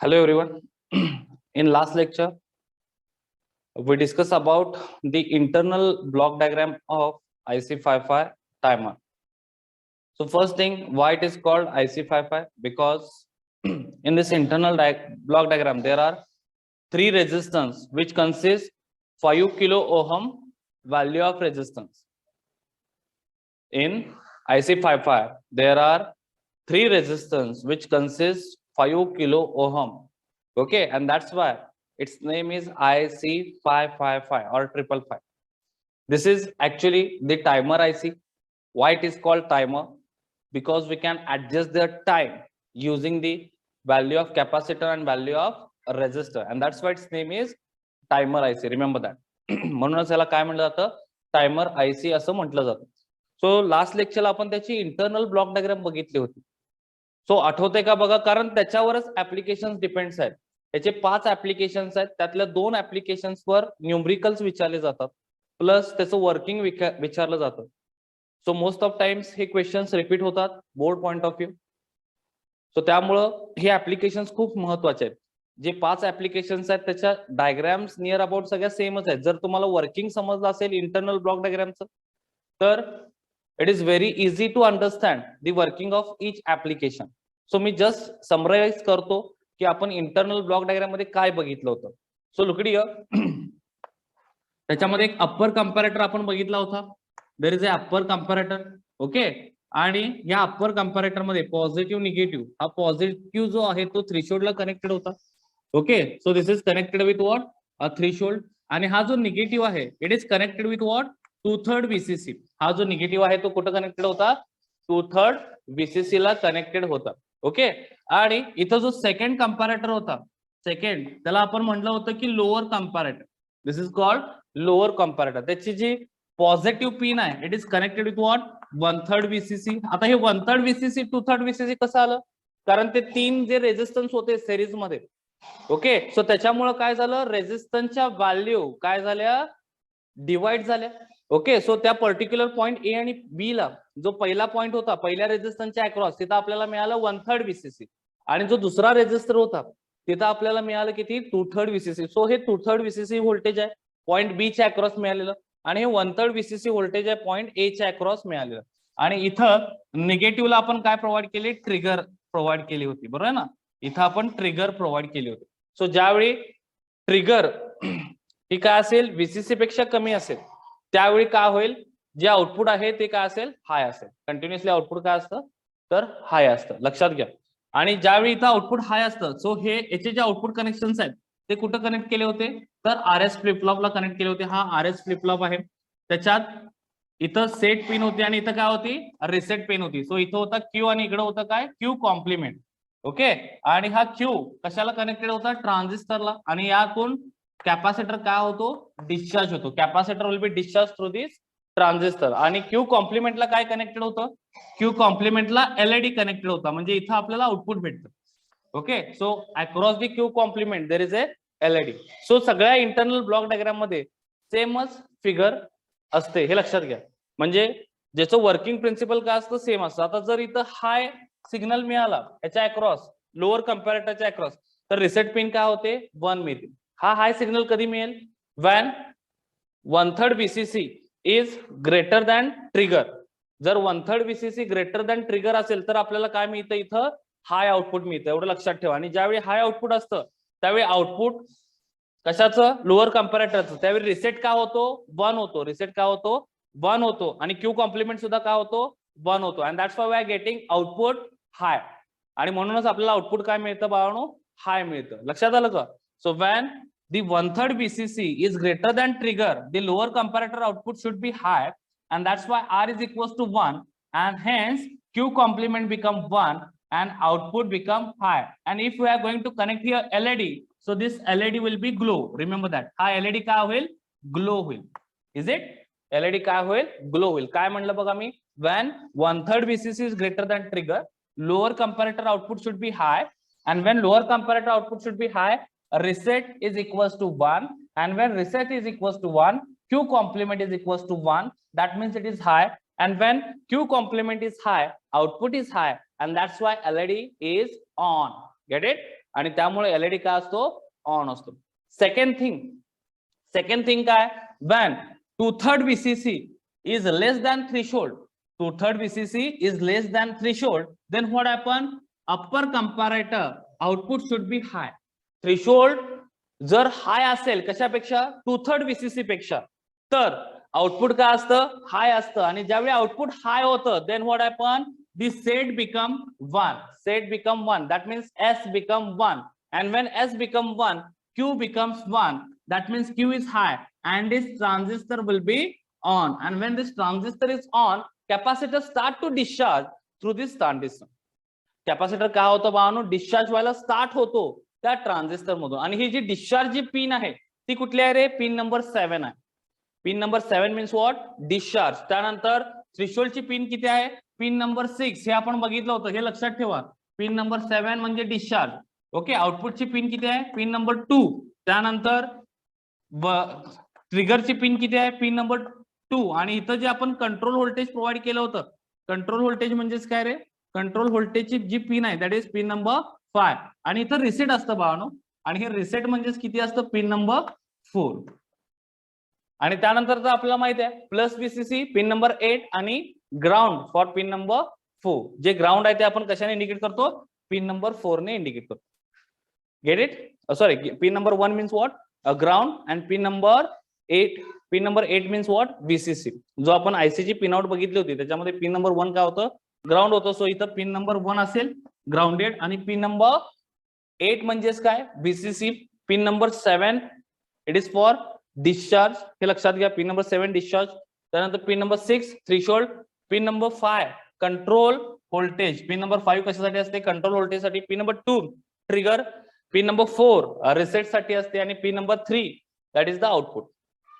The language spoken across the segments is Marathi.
Hello everyone. In last lecture, we discussed about the internal block diagram of IC55 timer. So first thing, why it is called IC55? Because in this internal block diagram, there are three resistance which consist 5 kilo ohm value of resistance. In IC55, there are three resistance which consist 5 kilo ohm. Okay, and that's why its name is IC555 or 555. This is actually the timer IC. Why it is called timer? Because we can adjust the time using the value of capacitor and value of a resistor, and that's why its name is timer IC. Remember that. म्हणूनच याला काय म्हटलं जातं, टायमर आयसी असं म्हटलं जातं. सो लास्ट लेक्चरला आपण त्याची इंटरनल ब्लॉक डायग्राम बघितली होती. सो आठवते का बघा, कारण त्याच्यावरच ऍप्लिकेशन डिपेंड्स आहेत. त्याचे 5 ऍप्लिकेशन्स आहेत, त्यातल्या 2 ऍप्लिकेशन्सवर न्यूमरिकल्स विचारले जातात, प्लस त्याचं वर्किंग विचारलं जातं. सो मोस्ट ऑफ टाइम्स हे क्वेश्चन्स रिपीट होतात board point of view. So त्यामुळं हे ऍप्लिकेशन्स खूप महत्वाचे आहेत. जे 5 ऍप्लिकेशन्स आहेत त्याच्या डायग्राम्स नियर अबाउट सगळ्या सेमच आहेत. जर तुम्हाला वर्किंग समजलं असेल इंटरनल ब्लॉक डायग्रामचं, तर it is very easy to understand the working of each application. So मी जस्ट समराइज करतो की आपण इंटरनल ब्लॉक डायग्राम मध्ये काय बघितलं होतं. सो लुकडी त्याच्यामध्ये एक अप्पर कंपॅरेटर आपण बघितला होता. There is a upper comparator. Okay, आणि या अप्पर कंपॅरेटर मध्ये पॉझिटिव्ह निगेटिव्ह, हा पॉझिटिव्ह जो आहे तो थ्रेशोल्डला कनेक्टेड होता. Okay, so this is connected with what, a threshold. आणि हा जो निगेटिव्ह आहे it is connected with what, 2/3 VCC. हा जो निगेटिव्ह आहे तो कुठं कनेक्टेड होता, 2/3 VCC ला कनेक्टेड होता. ओके, आणि इथं जो सेकंड कंपॅरेटर होता, सेकंड, त्याला आपण म्हटलं होतं की lower comparator. This is called lower comparator. त्याची जी पॉझिटिव्ह पिन आहे it is connected with what, 1/3 VCC. आता हे 1/3 VCC 2/3 VCC कसं आलं, कारण ते 3 जे रेजिस्टन्स होते सिरीज मध्ये. ओके, सो त्याच्यामुळे काय झालं, रेजिस्टन्सच्या व्हॅल्यू काय झाल्या, डिवाइड झाल्या. ओके, सो त्या पर्टिक्युलर पॉइंट ए आणि बी ला जो पहिला पॉइंट होता पहिल्या रेजिस्टन्सच्या अक्रॉस, तिथं आपल्याला मिळालं 1/3 VCC. आणि जो दुसरा रेजिस्टर होता तिथं आपल्याला मिळालं किती, 2/3 VCC. सो हे 2/3 VCC व्होल्टेज आहे पॉइंट बी च्या अक्रॉस मिळालेलं, आणि हे 1/3 VCC व्होल्टेज आहे पॉइंट ए च्या अक्रॉस मिळालेलं. आणि इथं निगेटिव्हला आपण काय प्रोव्हाइड केली, ट्रिगर प्रोव्हाइड केली होती, बरोबर आहे ना. इथं आपण ट्रिगर प्रोव्हाइड केली होती. सो ज्यावेळी ट्रिगर ही काय असेल, VCC पेक्षा कमी असेल, त्यावेळी काय होईल, जे आउटपुट आहे ते काय असेल, हाय असेल. कंटिन्युअसली आउटपुट काय असतं, तर हाय असतं, लक्षात घ्या. आणि ज्यावेळी इथं आउटपुट हाय असतं, सो हे याचे जे आउटपुट कनेक्शन्स आहेत ते कुठं कनेक्ट केले होते, तर RS फ्लिप फ्लॉपला कनेक्ट केले होते. हा RS फ्लिप फ्लॉप आहे, त्याच्यात इथं सेट पिन होती आणि इथं काय होती, रिसेट पिन होती. सो इथं होता Q आणि इकडे होतं काय, Q कॉम्प्लिमेंट. ओके, आणि हा Q कशाला कनेक्टेड होता, ट्रान्झिस्टरला. आणि यातून कॅपॅसिटर काय होतो, डिस्चार्ज होतो. Capacitor will be discharge through this transistor. आणि Q कॉम्प्लिमेंटला काय कनेक्टेड होतं, Q कॉम्प्लिमेंटला LED कनेक्टेड होता. म्हणजे इथं आपल्याला आउटपुट भेटतं. Okay, so across the Q complement there is a LED. So सगळ्या इंटरनल ब्लॉक डायग्राम मध्ये सेमच फिगर असते, हे लक्षात घ्या. म्हणजे ज्याचं वर्किंग प्रिन्सिपल काय असतं, सेम असतं. आता जर इथं हाय सिग्नल मिळाला याच्या अक्रॉस, लोअर कंपॅरेटरच्या अक्रॉस, तर रिसेट पिन काय होते, 1 मिळते. हा हाय सिग्नल कधी मिळेल, van 1/3 VCC is greater than trigger. जर 1/3 VCC ग्रेटर दॅन ट्रिगर असेल तर आपल्याला काय मिळतं, इथं हाय आउटपुट मिळतं. एवढं लक्षात ठेवा. आणि ज्यावेळी हाय आउटपुट असतं त्यावेळी आउटपुट कशाचं, लोअर कंपॅरेटरचं, त्यावेळी रिसेट काय होतो, 1 होतो. रिसेट काय होतो, 1 होतो. आणि Q कॉम्प्लिमेंट सुद्धा काय होतो, 1 होतो. And that's why we are getting output high. आणि म्हणूनच आपल्याला आउटपुट काय मिळतं बाळांनो, हाय मिळतं. लक्षात आलं का. So van the 1/3 VCC is greater than trigger, the lower comparator output should be high, and that's why R is equals to 1, and hence Q complement become 1 and output become high. And if we are going to connect here LED, so this LED will be glow. Remember that. हा LED काय होईल, ग्लो होईल. Is it? LED काय होईल, ग्लो होईल. काय म्हणलं बघा मी, when 1/3 VCC is greater than trigger, lower comparator output should be high, and when lower comparator output should be high, reset is equals to 1, and when reset is equals to 1, Q complement is equals to 1. That means it is high. And when Q complement is high, output is high, and that's why LED is on. Get it? आणि त्यामुळे एलईडी काय असतो, ऑन असतो. सेकंड थिंग काय, when 2/3 VCC is less than threshold, 2/3 VCC is less than threshold, then what happen, upper comparator output should be high. Threshold जर हाय असेल कशापेक्षा, 2/3 VCC पेक्षा, तर आउटपुट काय असतं, हाय असतं. आणि ज्यावेळी आउटपुट हाय होतं, then what happen, the set become 1, that means S become 1, and when S become 1, Q becomes 1, that means Q is high and this transistor will be on, and when this transistor is on, capacitor start to discharge through this transistor. Capacitor काय होतं बाळांनो, डिस्चार्ज व्हायला स्टार्ट होतो त्या ट्रान्झिस्टर मधून. आणि ही जी डिस्चार्ज जी पिन आहे ती कुठली आहे रे, पिन नंबर 7 आहे. Pin number 7 means what, discharge. त्यानंतर थ्रेशोल्डची पिन किती आहे, पिन नंबर 6, हे आपण बघितलं होतं, हे लक्षात ठेवा. पिन नंबर 7 म्हणजे डिस्चार्ज. ओके, आउटपुटची पिन किती आहे, पिन नंबर 2. त्यानंतर ट्रिगरची पिन किती आहे, पिन नंबर 2. आणि इथं जे आपण कंट्रोल व्होल्टेज प्रोव्हाइड केलं होतं, कंट्रोल व्होल्टेज म्हणजेच काय रे, कंट्रोल व्होल्टेजची जी पिन आहे दॅट इज पिन नंबर 5. आणि इथं रिसेट असतं बाळांनो, आणि हे रिसेट म्हणजेच किती असतं, पिन नंबर 4. आणि त्यानंतर तर आपल्याला माहिती आहे प्लस VCC पिन नंबर 8 आणि ग्राउंड फॉर पिन नंबर 4. जे ग्राउंड आहे ते आपण कशाने इंडिकेट करतो, पिन नंबर 4 ने इंडिकेट करतो. Get it, sorry, pin number 1 means what, ground, and pin number 8 means what, VCC. जो आपण IC ची पिन आउट बघितली होती त्याच्यामध्ये पिन नंबर 1 काय होतं, ग्राउंड होतं. सो इथं पिन नंबर 1 असेल ग्राउंडेड, आणि पिन नंबर 8 म्हणजेच काय, VCC. Pin number 7 it is for discharge, हे लक्षात घ्या, पिन नंबर 7 डिस्चार्ज. त्यानंतर pin number 6 threshold. Pin number 5 control voltage. Pin number 5 कशासाठी असते, कंट्रोल व्होल्टेज साठी. Pin number 2 trigger. Pin number 4 reset साठी असते, आणि pin number 3 that is the output.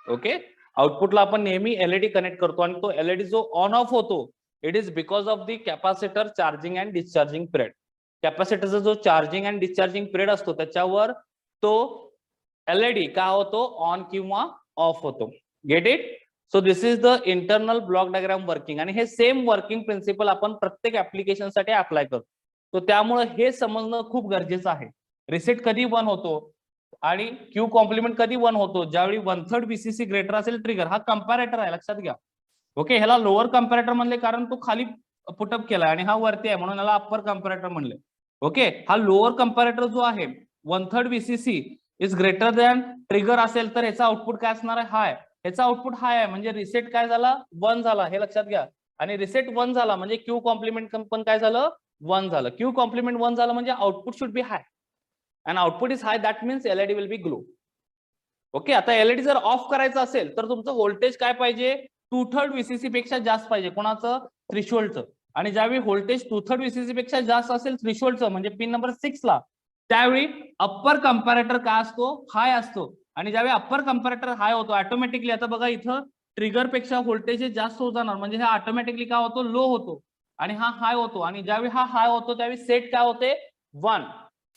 Okay, आउटपुटला आपण नेहमी एलईडी कनेक्ट करतो, आणि तो एलईडी जो ऑन ऑफ होतो it is because of the capacitor charging and discharging period. कॅपॅसिटरचा जो चार्जिंग अँड डिस्चार्जिंग पिरियड असतो त्याच्यावर तो एलईडी काय होतो, ऑन किंवा ऑफ होतो. Gate it. So this is the internal block diagram working. आणि हे सेम वर्किंग प्रिन्सिपल आपण प्रत्येक ऍप्लिकेशन साठी अप्लाय करतो. तो त्यामुळे हे समजणं खूप गरजेचं आहे. रिसेट कधी 1 होतो आणि क्यू कॉम्प्लिमेंट कधी 1 होतो, ज्यावेळी 1/3 VCC ग्रेटर असेल ट्रिगर. हा कंपॅरेटर आहे, लक्षात घ्या. ओके, ह्याला लोअर कंपॅरेटर म्हणले कारण तो खाली पुटअप केला, आणि हा वरती आहे म्हणून याला अप्पर कंपॅरेटर म्हणले. ओके, हा लोअर कंपॅरेटर जो आहे 1/3 VCC is greater than trigger असेल तर याचा आउटपुट काय असणार आहे, हाय. याचा आउटपुट हाय आहे म्हणजे रिसेट काय झाला, 1 झाला, हे लक्षात घ्या. आणि रिसेट 1 झाला म्हणजे क्यू कॉम्प्लिमेंट पण काय झालं, 1 झालं. क्यू कॉम्प्लिमेंट 1 झालं म्हणजे output should be high, and output is hi, that means LED will be glow. Okay, आता एलईडी जर ऑफ करायचं असेल तर तुमचं व्होल्टेज काय पाहिजे, 2/3 VCC पेक्षा जास्त पाहिजे. कोणाचं, थ्रेशोल्डचं. आणि ज्यावेळी व्होल्टेज 2/3 VCC पेक्षा जास्त असेल थ्रेशोल्डचं म्हणजे पिन नंबर 6 ला, त्यावेळी अप्पर कंपॅरेटर काय असतो, हाय असतो. आणि ज्यावेळी अप्पर कंपॅरेटर हाय होतो ऑटोमॅटिकली, आता बघा इथं ट्रिगर पेक्षा व्होल्टेज जास्त होत जाणार म्हणजे हा ऑटोमॅटिकली काय होतो, लो होतो, आणि हा हाय होतो. आणि ज्यावेळी हा हाय होतो त्यावेळी सेट काय होते, 1.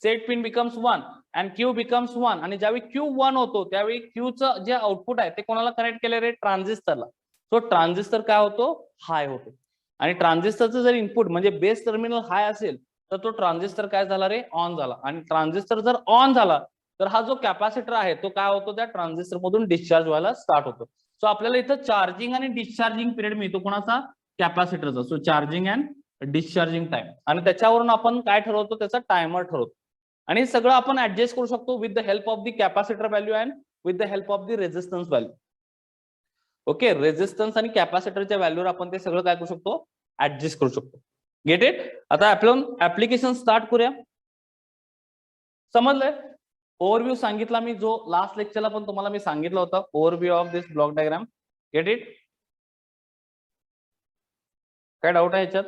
Set pin becomes 1 and Q becomes 1. आणि ज्यावेळी क्यू 1 होतो त्यावेळी क्यूचं जे आउटपुट आहे ते कोणाला कनेक्ट केले रे, ट्रान्झिस्टरला. सो ट्रान्झिस्टर काय होतो, हाय होतो. आणि ट्रान्झिस्टरचं जर इनपुट म्हणजे बेस टर्मिनल हाय असेल तर तो ट्रान्झिस्टर काय झाला रे, ऑन झाला. आणि ट्रान्झिस्टर जर ऑन झाला तर हा जो कॅपॅसिटर आहे तो काय होतो, त्या ट्रान्झिस्टर मधून डिस्चार्ज व्हायला स्टार्ट होतो. सो आपल्याला इथं चार्जिंग आणि डिस्चार्जिंग पिरियड मिळतो कोणाचा, कॅपॅसिटरचा. So charging and discharging time, आणि त्याच्यावरून आपण काय ठरवतो, त्याचा टायमर ठरवतो. आणि हे सगळं आपण ऍडजस्ट करू शकतो with the help of the capacitor value and with the help of the resistance value. Okay, resistance आणि कॅपॅसिटरच्या व्हॅल्यूवर आपण ते सगळं काय करू शकतो, ऍडजस्ट करू शकतो. Get it. आता आपण ऍप्लिकेशन स्टार्ट करूया. समजलंय, ओव्हरव्ह्यू सांगितला मी, जो लास्ट लेक्चरला पण तुम्हाला मी सांगितलं होतं, overview of this block diagram. Get it. काय डाऊट आहे याच्यात,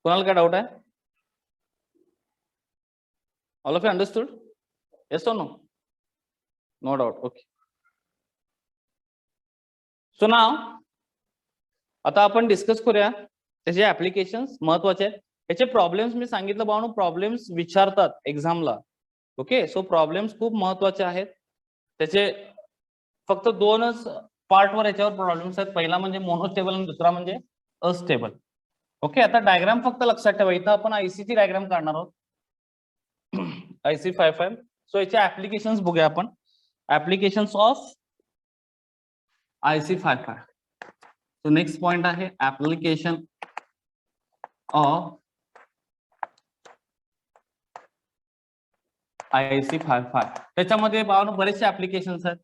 कोणाला काय डाऊट आहे, all of you understood, yes or no, no doubt. Okay, so now आता आपण डिस्कस करूया त्याचे ऍप्लिकेशन्स महत्वाचे आहेत. याचे प्रॉब्लेम्स मी सांगितलं भावनो, प्रॉब्लेम्स विचारतात एक्झामला. ओके, सो प्रॉब्लेम्स खूप महत्वाचे आहेत. त्याचे फक्त 2च पार्टवर याच्यावर प्रॉब्लेम्स आहेत. पहिला म्हणजे मोनोस्टेबल आणि दुसरा म्हणजे अस्टेबल. ओके, आता डायग्राम फक्त लक्षात ठेवा. इथं आपण आयसी ची डायग्राम काढणार आहोत. IC 55. सो याचे ऍप्लिकेशन्स बघूया आपण. Applications of IC 55. So next point आहे ऍप्लिकेशन ऑफ IC 55. त्याच्यामध्ये बरेचसे ऍप्लिकेशन्स आहेत.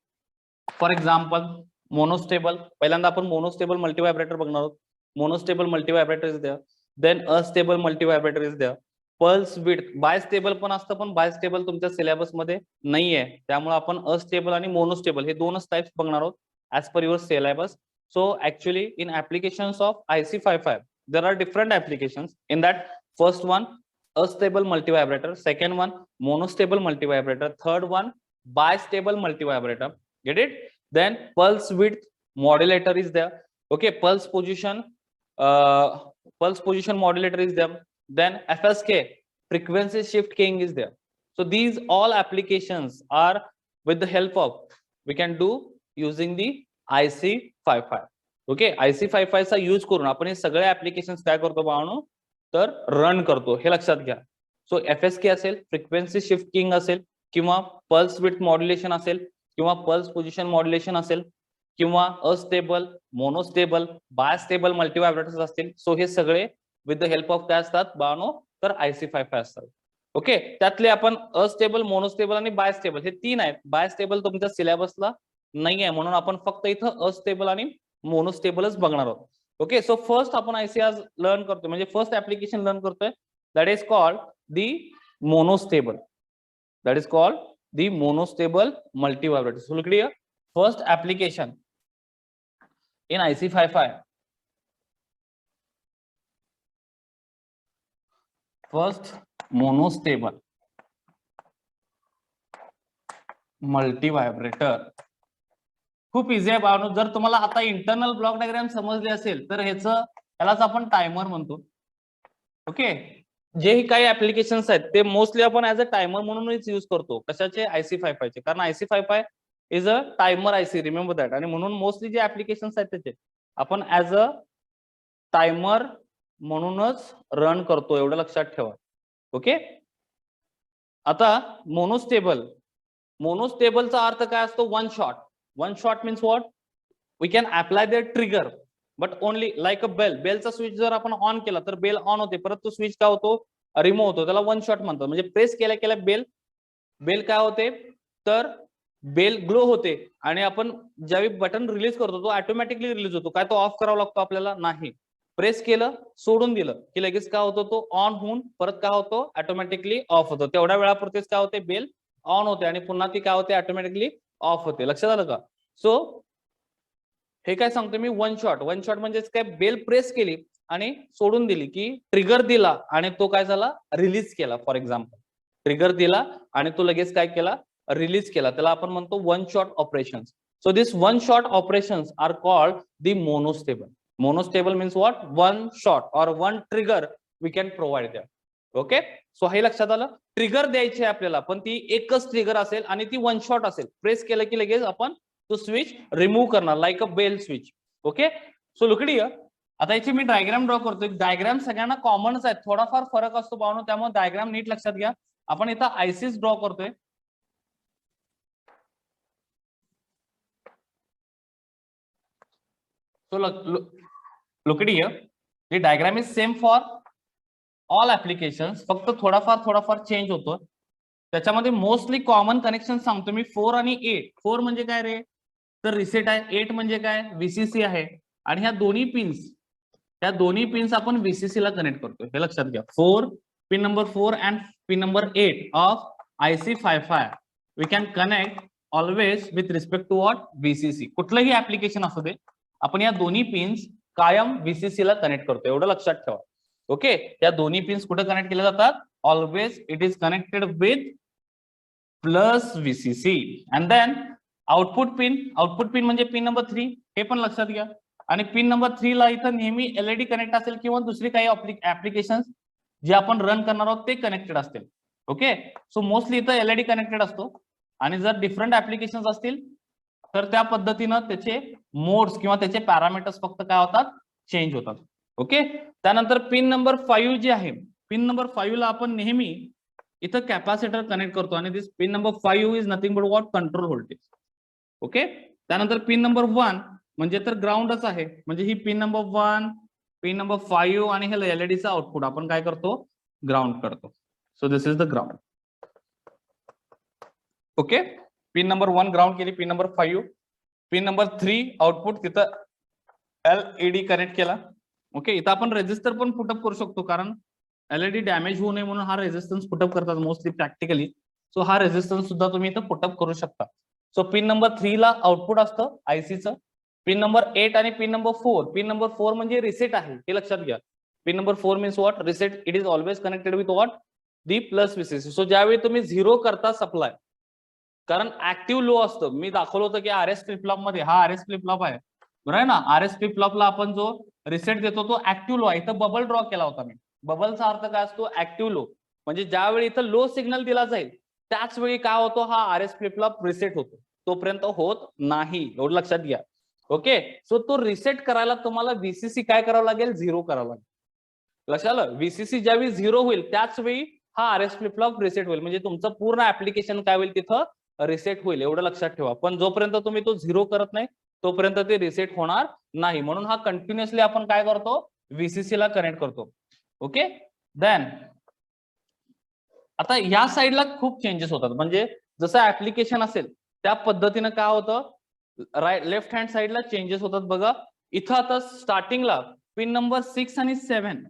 For example monostable. पहिल्यांदा आपण मोनोस्टेबल मल्टी व्हायब्रेटर बघणार आहोत. Monostable multivibrator is there. Then astable multivibrator is there. Pulse width. Bistable पण असतं, पण बायस्टेबल तुमच्या सिलेबस मध्ये नाहीये, त्यामुळे आपण अस्टेबल आणि मोनोस्टेबल हे दोनच टाइप्स बघणार आहोत as per your syllabus. So actually in applications of IC 55 there are different applications. In that, first one astable multivibrator, second one monostable multivibrator, third one bistable multivibrator. Get it? Then pulse width modulator is there. Okay, pulse position modulator is there. Then FSK, frequency shift keying is there. So these all applications are with the help of we can do using the IC 55. Okay, IC 55 चा यूज करून आपण हे सगळे ऍप्लिकेशन्स काय करतो बाळांनो, तर रन करतो, हे लक्षात घ्या. सो FSK असेल, फ्रिक्वेन्सी शिफ्ट किंग असेल, किंवा पल्स विड्थ मॉड्युलेशन असेल, किंवा पल्स पोझिशन मॉड्युलेशन असेल, किंवा अस्टेबल, मोनोस्टेबल, बायस्टेबल मल्टीव्हायब्रेटर्स असतील. सो हे सगळे विथ द हेल्प ऑफ काय असतात बाळांनो, तर IC 55 असतात. ओके, त्यातले आपण अस्टेबल, मोनोस्टेबल आणि बायस्टेबल हे तीन आहेत. बायस्टेबल तुमच्या सिलेबसला नाही आहे, म्हणून आपण फक्त इथं अस्टेबल आणि मोनोस्टेबलच बघणार आहोत. ओके, सो फर्स्ट आपण IC आज लर्न करतोय, म्हणजे फर्स्ट ऍप्लिकेशन लर्न करतोय, that is called the monostable. That is called the monostable multivibrator. So clear, first application in IC 55. First monostable multivibrator. खूप इझी आहे बाळांनो. जर तुम्हाला आता इंटरनल ब्लॉक डायग्राम समजले असेल तर यालाच आपण टायमर म्हणतो. ओके, जेही काही ऍप्लिकेशन्स आहेत ते मोस्टली आपण ऍज अ टायमर म्हणूनच यूज करतो. कशाचे? IC 55 चे, कारण IC 55 is a timer IC, remember that. आणि म्हणून मोस्टली जे ऍप्लिकेशन्स आहेत त्याचे आपण ऍज अ टायमर म्हणूनच रन करतो, एवढं लक्षात ठेवा. ओके, आता मोनोस्टेबलचा अर्थ काय असतो? One shot. One shot means what? We can apply the trigger, but only like a bell. बेलचा स्विच जर आपण ऑन केला तर बेल ऑन होते, परत तो स्विच काय होतो? रिमूव्ह होतो. त्याला वन शॉट म्हणतात. म्हणजे प्रेस केल्या केल्या बेल काय होते, तर बेल ग्लो होते, आणि आपण ज्यावेळी बटन रिलीज करतो तो ऑटोमॅटिकली रिलीज होतो. काय तो ऑफ करावा लागतो आपल्याला? नाही. प्रेस केलं, सोडून दिलं की लगेच काय होतो, तो ऑन होऊन परत काय होतो, ऑटोमॅटिकली ऑफ होतो. तेवढ्या वेळापुरतेच काय होते, बेल ऑन होते आणि पुन्हा ती काय होते, ऑटोमॅटिकली ऑफ होते. लक्षात आलं का? सो हे काय सांगतो मी, वन शॉट. वन शॉट म्हणजे काय, बेल प्रेस केली आणि सोडून दिली की ट्रिगर दिला आणि तो काय झाला, रिलीज केला. फॉर एक्झाम्पल ट्रिगर दिला आणि तो लगेच काय केला, रिलीज केला. त्याला आपण म्हणतो one shot operation. So this one shot operations are called the monostable. Monostable means what? One shot or one trigger we can provide द्या. ओके, सो हे लक्षात आलं. ट्रिगर द्यायची आपल्याला, पण ती एकच ट्रिगर असेल आणि ती वन शॉट असेल. प्रेस केलं की लगेच आपण तो स्विच रिमूव्ह करणार, like a bell switch. Okay, so look here. आता याची मी डायग्राम ड्रॉ करतोय. डायग्राम सगळ्यांना कॉमनच आहेत, थोडाफार फरक असतो पाहून, त्यामुळे डायग्राम नीट लक्षात घ्या. आपण इथं ICs ड्रॉ करतोय. So look here, the diagram is same for all applications, फक्त थोडाफार चेंज होतो. त्याच्यामध्ये मोस्टली कॉमन कनेक्शन सांगतो मी. 4 आणि 8. 4 म्हणजे काय रे, तर रिसेट आहे. 8 म्हणजे काय, VCC आहे. आणि ह्या दोन्ही पिन्स आपण VCC ला कनेक्ट करतोय, हे लक्षात घ्या. Pin number 4 and pin number 8 of IC 55 we can connect always with respect to what, VCC. कुठलंही ऍप्लिकेशन असू दे, आपण या दोन्ही पिन्स कायम VCC ला कनेक्ट करतो, एवढं लक्षात ठेवा. ओके, या दोन्ही पिन्स कुठे कनेक्ट केल्या जातात? Always it is connected with plus VCC. And then output pin म्हणजे पिन नंबर 3, हे पण लक्षात घ्या. आणि पिन नंबर 3 ला इथं नेहमी LED कनेक्ट असेल, किंवा दुसरी काही ऍप्लिकेशन जे आपण रन करणार आहोत ते कनेक्टेड असतील. ओके, सो मोस्टली इथं LED कनेक्टेड असतो. आणि जर डिफरंट ऍप्लिकेशन असतील तर त्या पद्धतीनं त्याचे मोड्स किंवा त्याचे पॅरामीटर्स फक्त काय होतात, चेंज होतात. ओके. त्यानंतर पिन नंबर 5 जी आहे, पिन नंबर 5 ला आपण नेहमी इथं कॅपॅसिटर कनेक्ट करतो आणि this pin number 5 is nothing but what, control voltage. Okay. त्यानंतर पिन नंबर 1 म्हणजे तर ग्राउंडच आहे, म्हणजे ही पिन नंबर 1, पिन नंबर 5 आणि हे एलईडीचं आउटपुट आपण काय करतो, ग्राउंड करतो. So this is the ground. Okay. Pin number 1 ground केली, pin number 5, pin number 3 output तिथं एलईडी कनेक्ट केला. ओके. इथं आपण रेजिस्टर पण पुटअप करू शकतो, कारण एलईडी डॅमेज होऊ नये म्हणून हा रेजिस्टन्स पुटअप करतात मोस्टली प्रॅक्टिकली. सो हा रेजिस्टन्स सुद्धा तुम्ही इथं पुटअप करू शकता. सो पिन नंबर 3 ला आउटपुट असतं आयसीचं. पिन नंबर 8 आणि पिन नंबर 4, पिन नंबर 4 म्हणजे रिसेट आहे, हे लक्षात घ्या. Pin number 4 means what, reset. It is always connected with what, the plus VCC. So ज्यावेळी तुम्ही 0 करता सप्लाय, कारण ऍक्टिव्ह लो असतं, मी दाखवलं होतं की आरएस फ्लिप फ्लॉप मध्ये, हा आरएस फ्लिप फ्लॉप आहे बरोबर आहे ना. आरएस फ्लिप फ्लॉपला आपण जो रिसेट देतो तो ऍक्टिव्ह लो आहे. इथं बबल ड्रॉ केला होता मी. बबलचा अर्थ काय असतो, ऍक्टिव्ह लो. म्हणजे ज्यावेळी इथं लो सिग्नल दिला जाईल त्याच वेळी काय होतो, हा आरएस फ्लिप फ्लॉप रिसेट होतो. तोपर्यंत होत नाही, एवढं लक्षात घ्या. ओके. सो तो रिसेट करायला तुम्हाला व्हीसीसी काय करावं लागेल, 0 करावं लागेल. लक्षात आलं. व्हीसीसी ज्यावेळी 0 होईल त्याच वेळी हा आरएस फ्लिप फ्लॉप रिसेट होईल, म्हणजे तुमचं पूर्ण ऍप्लिकेशन काय होईल, तिथं रिसेट होईल, एवढं लक्षात ठेवा. पण जोपर्यंत तुम्ही तो 0 करत नाही तोपर्यंत ते रिसेट होणार नाही. म्हणून हा कंटिन्युअसली आपण काय करतो, व्हीसीसी ला कनेक्ट करतो. ओके. देन आता या साईडला खूप चेंजेस होतात, म्हणजे जसं ऍप्लिकेशन असेल त्या पद्धतीनं काय होतं, राईट लेफ्ट हँड साईडला चेंजेस होतात बघा. इथं आता स्टार्टिंगला पिन नंबर 6 आणि 7,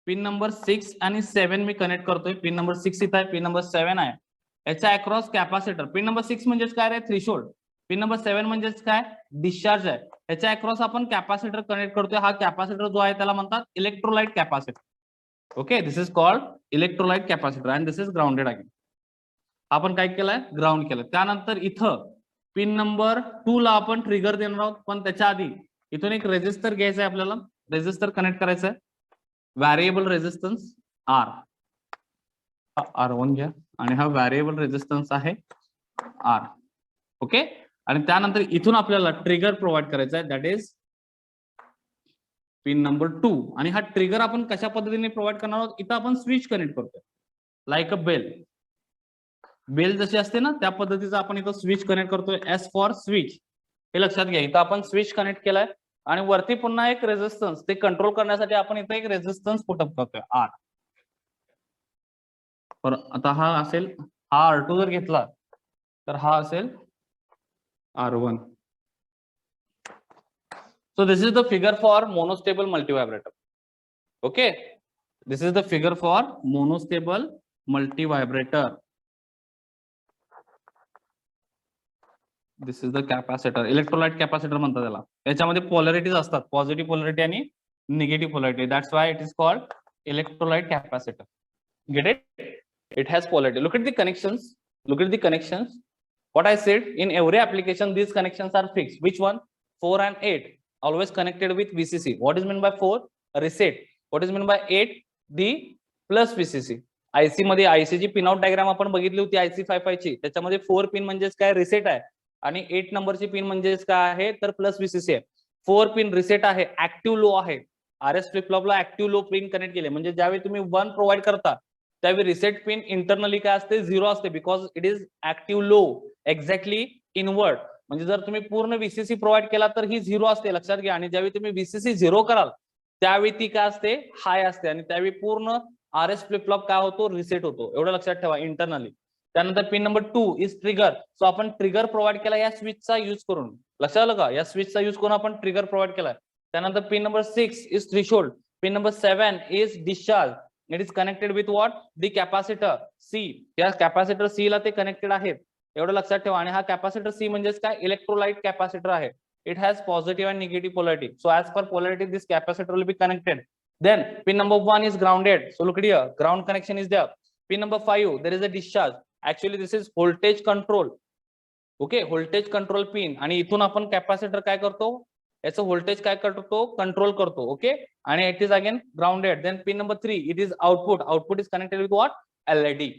पिन नंबर 6 आणि 7 मी कनेक्ट करतोय. पिन नंबर 6 इथं आहे, पिन नंबर 7 आहे. याच्या अक्रॉस कॅपॅसिटर. पिन नंबर 6 म्हणजेच काय रे, थ्रेशोल्ड. पिन नंबर 7 म्हणजेच काय, डिस्चार्ज आहे. याच्या अक्रॉस आपण कॅपॅसिटर कनेक्ट करतोय. हा कॅपॅसिटर जो आहे त्याला म्हणतात electrolyte capacitor. Okay. This is called electrolyte capacitor and this is grounded again. आपण काय केलंय, ग्राउंड केलं. त्यानंतर इथं पिन नंबर 2 ला आपण ट्रिगर देणार आहोत, पण त्याच्या आधी इथून एक रेजिस्टर घ्यायचा आहे आपल्याला. रेजिस्टर कनेक्ट करायचं आहे, व्हॅरिएबल रेजिस्टन्स आर. R1 घ्या आणि हा व्हॅरिएबल रेजिस्टन्स आहे आर. ओके. आणि त्यानंतर इथून आपल्याला ट्रिगर प्रोव्हाइड करायचा आहे, दॅट इज पिन नंबर 2. आणि हा ट्रिगर आपण कशा पद्धतीने प्रोव्हाइड करणार आहोत, इथं आपण स्विच कनेक्ट करतोय लाईक अ बेल. बेल जशी असते ना त्या पद्धतीचं आपण इथं स्विच कनेक्ट करतोय, एस फॉर स्विच, हे लक्षात घ्या. इथं आपण स्विच कनेक्ट केलाय आणि वरती पुन्हा एक रेजिस्टन्स, ते कंट्रोल करण्यासाठी आपण इथं एक रेजिस्टन्स पुटअप करतोय आर. तर आता हा असेल, हा R2 जर घेतला तर हा असेल R1. So this is the figure for monostable multivibrator. Okay, this is the figure for monostable multivibrator. This is the capacitor, electrolyte capacitor म्हणतात त्याला. याच्यामध्ये polarities असतात, पॉझिटिव्ह पोलॅरिटी आणि negative polarity. That's why it is called electrolyte capacitor. Get it? It has polarity. Look at the connections. Look at the connections. What I said, in every application these connections are fixed. Which one? 4 and 8 always connected with VCC. What is meant by 4? Reset. What is meant by 8? The plus VCC. IC मध्ये IC ची पिन आउट डायग्राम आपण बघितली होती IC 55 ची. त्याच्यामध्ये 4 पिन म्हणजेच काय, रिसेट आहे. आणि 8 नंबरची पिन म्हणजेच काय आहे, तर प्लस VCC आहे. 4 पिन रिसेट आहे, ऍक्टिव्ह लो आहे. आरएस फ्लिप फ्लॉपला ऍक्टिव्ह लो पिन कनेक्ट केले, म्हणजे ज्यावेळी तुम्ही 1 प्रोव्हाइड करता त्यावेळी रिसेट पिन इंटरनली काय असते, 0 असते, because it is active low, exactly invert. म्हणजे जर तुम्ही पूर्ण VCC प्रोव्हाइड केला तर ही 0 असते, लक्षात घ्या. आणि ज्यावेळी तुम्ही VCC 0 कराल त्यावेळी ती काय असते, हाय असते. आणि त्यावेळी पूर्ण आरएस फ्लिप फ्लॉप काय होतो, रिसेट होतो, एवढं लक्षात ठेवा इंटरनली. त्यानंतर pin number 2 is trigger. So आपण ट्रिगर प्रोव्हाइड केला या स्विचचा यूज करून, लक्षात आलं का, या स्विचचा यूज करून आपण ट्रिगर प्रोव्हाइड केलाय. त्यानंतर pin number 6 is threshold. Pin number 7 is discharge. It is connected with what, the capacitor C. या कॅपॅसिटर C ला ते कनेक्टेड आहेत, एवढं लक्षात ठेवा. आणि हा कॅपॅसिटर C म्हणजेच काय, इलेक्ट्रोलाइट कॅपॅसिटर आहे. It has positive and negative polarity. So as per polarity this capacitor will be connected. Then pin number 1 is grounded. So look at here, ground connection is there. Pin number 5, there is a discharge. Actually this is voltage control. Okay, voltage control pin. आणि इथून आपण कॅपॅसिटर काय करतो, याचं व्होल्टेज काय करतो, कंट्रोल करतो. ओके. आणि it is again grounded. Then pin number 3, it is output. Output is connected with what, LED.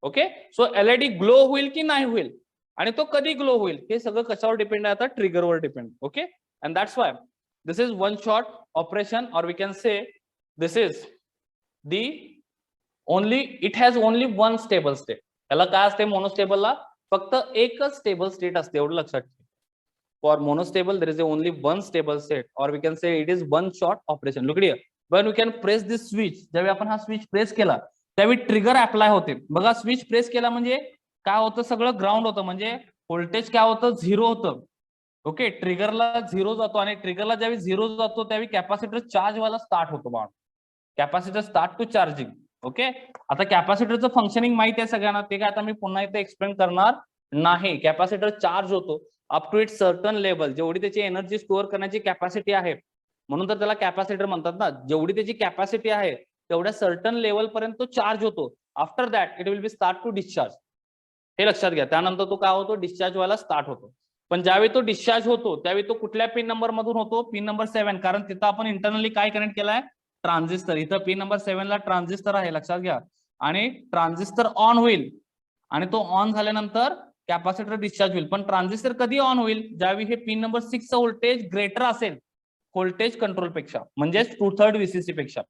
Okay. So LED glow होईल की नाही होईल, आणि तो कधी ग्लो होईल, हे सगळं कशावर डिपेंड आहे, आता ट्रिगरवर depend. Okay. And that's why this is one shot operation, or we can say this is the only, it has only one stable state. याला काय असते मोनोस्टेबलला? फक्त एकच स्टेबल स्टेट असते, एवढं लक्षात ठेवा. For monostable there is only one stable state, or we can say it is one shot operation. Look here, when we can press this switch, ज्यावेळी आपण हा स्विच प्रेस केला त्यावेळी ट्रिगर अप्लाय होते. बघा स्विच प्रेस केला म्हणजे काय होतं, सगळं ग्राउंड होतं, म्हणजे व्होल्टेज काय होतं, झिरो होतं. ओके, ट्रिगरला झिरो जातो, आणि ट्रिगरला ज्यावेळी झिरो जातो त्यावेळी कॅपॅसिटर चार्ज व्हायला स्टार्ट होतो बघा, capacitor start to charging. Okay, आता कॅपॅसिटरचं फंक्शनिंग माहिती आहे सगळ्यांना, ते काय आता मी पुन्हा इथे एक्सप्लेन करणार नाही. कॅपॅसिटर चार्ज होतो up to it certain level, जेवढी त्याची एनर्जी स्टोअर करण्याची कॅपॅसिटी आहे, म्हणून तर त्याला कॅपॅसिटर म्हणतात ना. जेवढी त्याची कॅपॅसिटी आहे तेवढ्या सर्टन लेवल पर्यंत तो चार्ज होतो. After that it will be start to discharge, हे लक्षात घ्या. त्यानंतर तो काय होतो, डिस्चार्ज व्हायला स्टार्ट होतो. पण ज्यावेळी तो डिस्चार्ज होतो त्यावेळी तो कुठल्या पिन नंबर मधून होतो, पिन नंबर 7, कारण तिथं आपण इंटरनली काय कनेक्ट केलाय, ट्रान्झिस्टर. इथं पिन नंबर 7 ला ट्रान्झिस्टर आहे, लक्षात घ्या. आणि ट्रान्झिस्टर ऑन होईल, आणि तो ऑन झाल्यानंतर कॅपॅसिटर डिस्चार्ज होईल. पण ट्रान्झिस्टर कधी ऑन होईल, ज्यावेळी हे पिन नंबर 6 व्होल्टेज ग्रेटर असेल व्होल्टेज कंट्रोल पेक्षा, म्हणजे 2/3 VCC पेक्षा.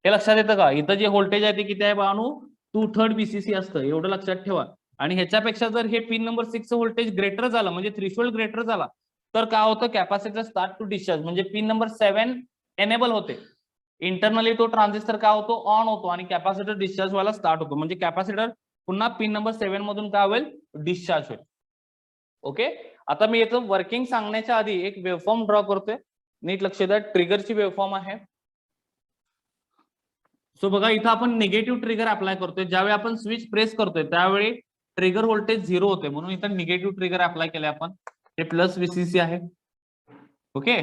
हे लक्षात येतं का? इथं जे व्होल्टेज आहे ते किती आहे बाळांनो, 2/3 VCC असतं, एवढं लक्षात ठेवा. आणि ह्याच्यापेक्षा जर हे पिन नंबर 6 व्होल्टेज ग्रेटर झालं, म्हणजे थ्रेशोल्ड ग्रेटर झाला, तर काय होतं, कॅपॅसिटर स्टार्ट टू डिस्चार्ज, म्हणजे पिन नंबर 7 एनेबल होते. इंटरनली तो ट्रान्झिस्टर काय होतो, ऑन होतो, आणि कॅपॅसिटर डिस्चार्ज व्हायला स्टार्ट होतो, म्हणजे कॅपॅसिटर पुन्हा पिन नंबर 7 मधून काय होईल, डिस्चार्ज होईल. ओके, आता मी याचं वर्किंग सांगण्याच्या आधी एक वेवफॉर्म ड्रॉ करतोय, नीट लक्ष द्या. ट्रिगरची वेवफॉर्म आहे. सो बघा इथं आपण निगेटिव्ह ट्रिगर अप्लाय करतोय. ज्यावेळी आपण स्विच प्रेस करतोय त्यावेळी ट्रिगर व्होल्टेज 0 होते, म्हणून इथं निगेटिव्ह ट्रिगर अप्लाय केले आपण. हे प्लस VCC आहे. ओके,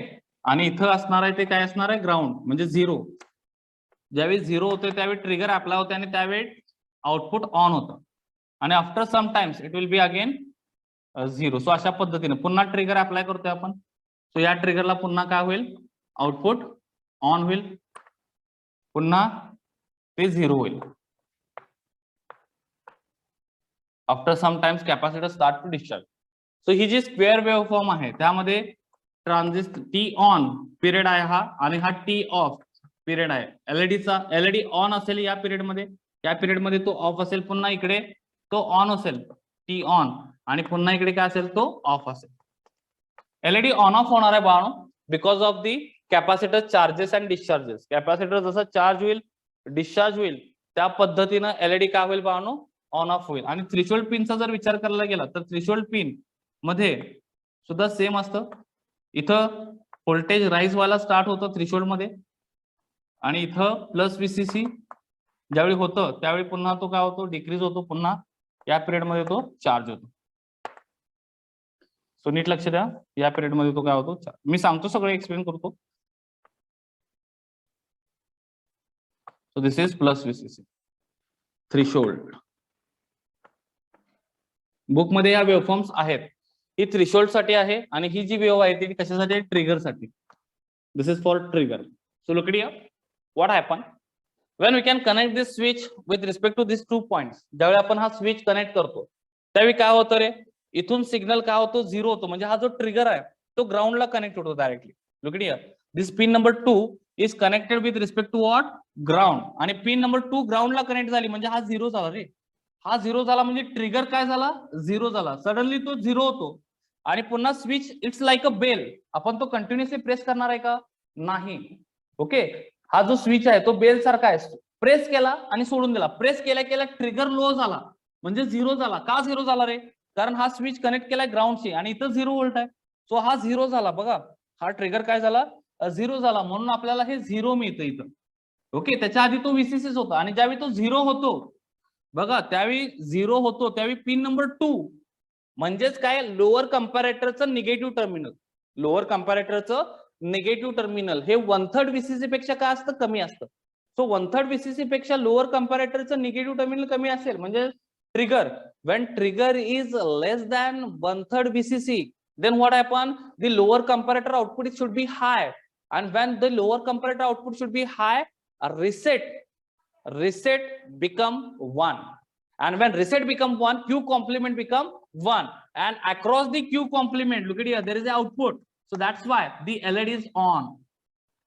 आणि इथं असणार आहे ते काय असणार आहे, ग्राउंड, म्हणजे 0. ज्यावेळी 0 होते त्यावेळी ट्रिगर अप्लाय होते, आणि त्यावेळी आउटपुट ऑन होतं, आणि after some times it will be again 0. So अशा पद्धतीने पुन्हा ट्रिगर अप्लाय करतोय आपण. सो या ट्रिगरला पुन्हा काय होईल, आउटपुट ऑन होईल, पुन्हा ते 0 होईल. After some times capacitor start to discharge. So ही जी स्क्वेअर वेवफॉर्म आहे त्यामध्ये ट्रान्झिस्टर टी ऑन पिरियड आहे हा, आणि हा टी ऑफ पिरियड आहे. एलईडी ऑन असेल या पिरियड मध्ये, या पिरियड मध्ये तो ऑफ असेल, पुन्हा इकडे तो ऑन असेल, टी ऑन, आणि पुन्हा इकडे काय असेल, तो ऑफ असेल. एलईडी ऑन ऑफ होणार आहे बाळांनो, because of the capacitor charges and discharges. Capacitor जसं चार्ज होईल डिस्चार्ज होईल त्या पद्धतीनं एलईडी काय होईल बाळांनो, ऑन ऑफ होईल. आणि थ्रेशोल्ड पिनचा जर विचार करायला गेला तर थ्रेशोल्ड पिन मध्ये सुद्धा सेम असतं. इथं व्होल्टेज राईज व्हायला स्टार्ट होतं थ्रेशोल्ड मध्ये, आणि इथं प्लस VCC ज्यावेळी होतं त्यावेळी पुन्हा तो काय होतो, डिक्रीज होतो, पुन्हा या पिरियड मध्ये तो चार्ज होतो. सो नीट लक्ष द्या, या पिरियड मध्ये तो काय होतो, मी सांगतो सगळं एक्सप्लेन करतो. So this is plus VCC threshold. Book मध्ये या वेवफॉर्म्स आहेत. ही थ्रेशोल्ड साठी आहे, आणि ही जी वेव आहे ती कशासाठी आहे, ट्रिगर साठी. This is for trigger. So look here, what happen when we can connect this switch with respect to these 2 points. ज्यावेळी आपण हा स्विच कनेक्ट करतो त्यावेळी काय होतं रे, इथून सिग्नल काय होतो, 0 होतो, म्हणजे हा जो ट्रिगर आहे तो ग्राउंडला कनेक्ट होतो directly. Look here, this pin number 2 is connected with respect to what, ground, आणि पिन नंबर 2 ग्राउंडला कनेक्ट झाली म्हणजे हा 0 झाला रे. हा 0 झाला म्हणजे ट्रिगर काय झाला, 0 झाला. सडनली तो 0 होतो, आणि पुन्हा switch it's like a bell. आपण तो कंटिन्युअसली प्रेस करणार आहे का, नाही. ओके, हा जो स्विच आहे तो बेल सारखा आहे. प्रेस केला आणि सोडून दिला, प्रेस केल्या केल्या ट्रिगर लो झाला म्हणजे 0 झाला. का 0 झाला रे, कारण हा स्विच कनेक्ट केलाय ग्राउंडशी, आणि इथं 0 व्होल्ट आहे. सो हा 0 झाला. बघा हा ट्रिगर काय झाला, 0 झाला, म्हणून आपल्याला हे 0 मिळतं इथं. ओके, त्याच्या आधी तो VCC होता, आणि ज्यावेळी तो 0 होतो बघा, त्यावेळी 0 होतो त्यावेळी पिन नंबर 2 म्हणजेच काय, लोअर कंपॅरेटरचं निगेटिव्ह टर्मिनल. लोअर कंपॅरेटरचं निगेटिव्ह टर्मिनल हे 1/3 VCC पेक्षा काय असतं, कमी असतं. सो 1/3 VCC पेक्षा लोअर कंपॅरेटरचं निगेटिव्ह टर्मिनल कमी असेल म्हणजे trigger. When trigger is less than 1/3 VCC, then what happen, the lower comparator output should be high, and when the lower comparator output should be high, a reset become 1, and when reset become 1, Q complement become 1, and across the Q complement, look at here, there is an output. So that's why the LED is on.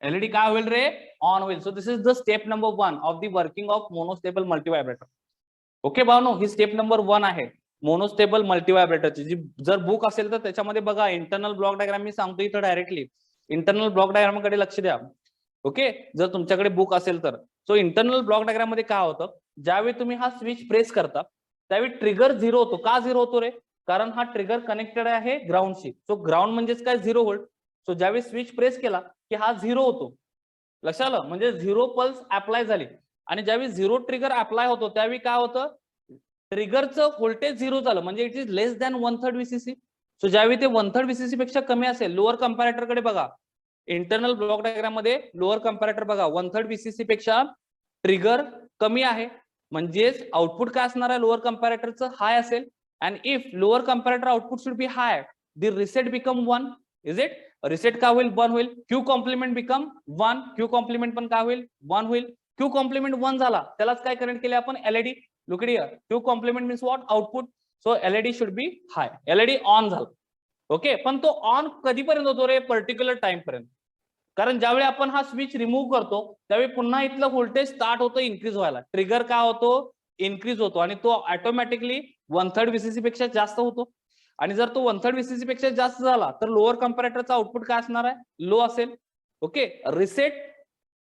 LED काय होईल रे? On होईल. So this is the step number 1 of the working of monostable multivibrator. Okay भावनो, ही स्टेप नंबर 1 आहे मोनोस्टेबल मल्टीव्हायब्रेटरची. जी जर बुक असेल तर त्याच्यामध्ये बघा इंटरनल ब्लॉक डायग्राम मी सांगतो इथं डायरेक्टली. इंटरनल ब्लॉक डायग्राम कडे लक्ष द्या. ओके, जर तुमच्याकडे बुक असेल तर. सो इंटरनल ब्लॉक डायग्राम मध्ये काय होतं, ज्यावेळी तुम्ही हा स्विच प्रेस करता त्यावेळी ट्रिगर 0 होतो. का 0 होतो रे? कारण हा ट्रिगर कनेक्टेड आहे ग्राउंडशी. सो ग्राउंड म्हणजेच काय? 0 व्होल्ट. सो ज्यावेळी स्विच प्रेस केला की हा 0 होतो. लक्षात आलं? म्हणजे 0 पल्स अप्लाय झाली. आणि ज्यावेळी 0 ट्रिगर अप्लाय होतो त्यावेळी काय होतं, ट्रिगरचं व्होल्टेज 0 झालं, म्हणजे it is less than 1/3 VCC. So ज्यावेळी ते 1/3 VCC पेक्षा कमी असेल, लोअर कंपॅरेटर कडे बघा, इंटरनल ब्लॉक डायग्राम मध्ये लोअर कंपॅरेटर बघा, 1/3 VCC पेक्षा ट्रिगर कमी आहे, म्हणजेच आउटपुट काय असणार आहे लोअर कंपॅरेटरचं? हाय असेल. And if lower comparator output should be high, the reset become 1. Is it? Reset काय होईल? 1 होईल. Q complement become 1. Q complement पण काय होईल? 1 होईल. क्यू कॉम्प्लिमेंट 1 झाला, त्यालाच काय कनेक्ट केले आपण? LED. Look at here. Q complement means what? Output. So LED should be high. LED on झाला. ओके, पण तो ऑन कधीपर्यंत होतो रे? पर्टिक्युलर टाइम पर्यंत. कारण ज्यावेळी आपण हा स्विच रिमूव्ह करतो त्यावेळी पुन्हा इथलं व्होल्टेज स्टार्ट होतं इन्क्रीज व्हायला. ट्रिगर काय होतो? इन्क्रीज होतो आणि तो ऑटोमॅटिकली 1/3 VCC पेक्षा जास्त होतो. आणि जर तो 1/3 VCC पेक्षा जास्त झाला तर लोअर कंपॅरेटरचा आउटपुट काय असणार आहे? लो असेल. ओके, रिसेट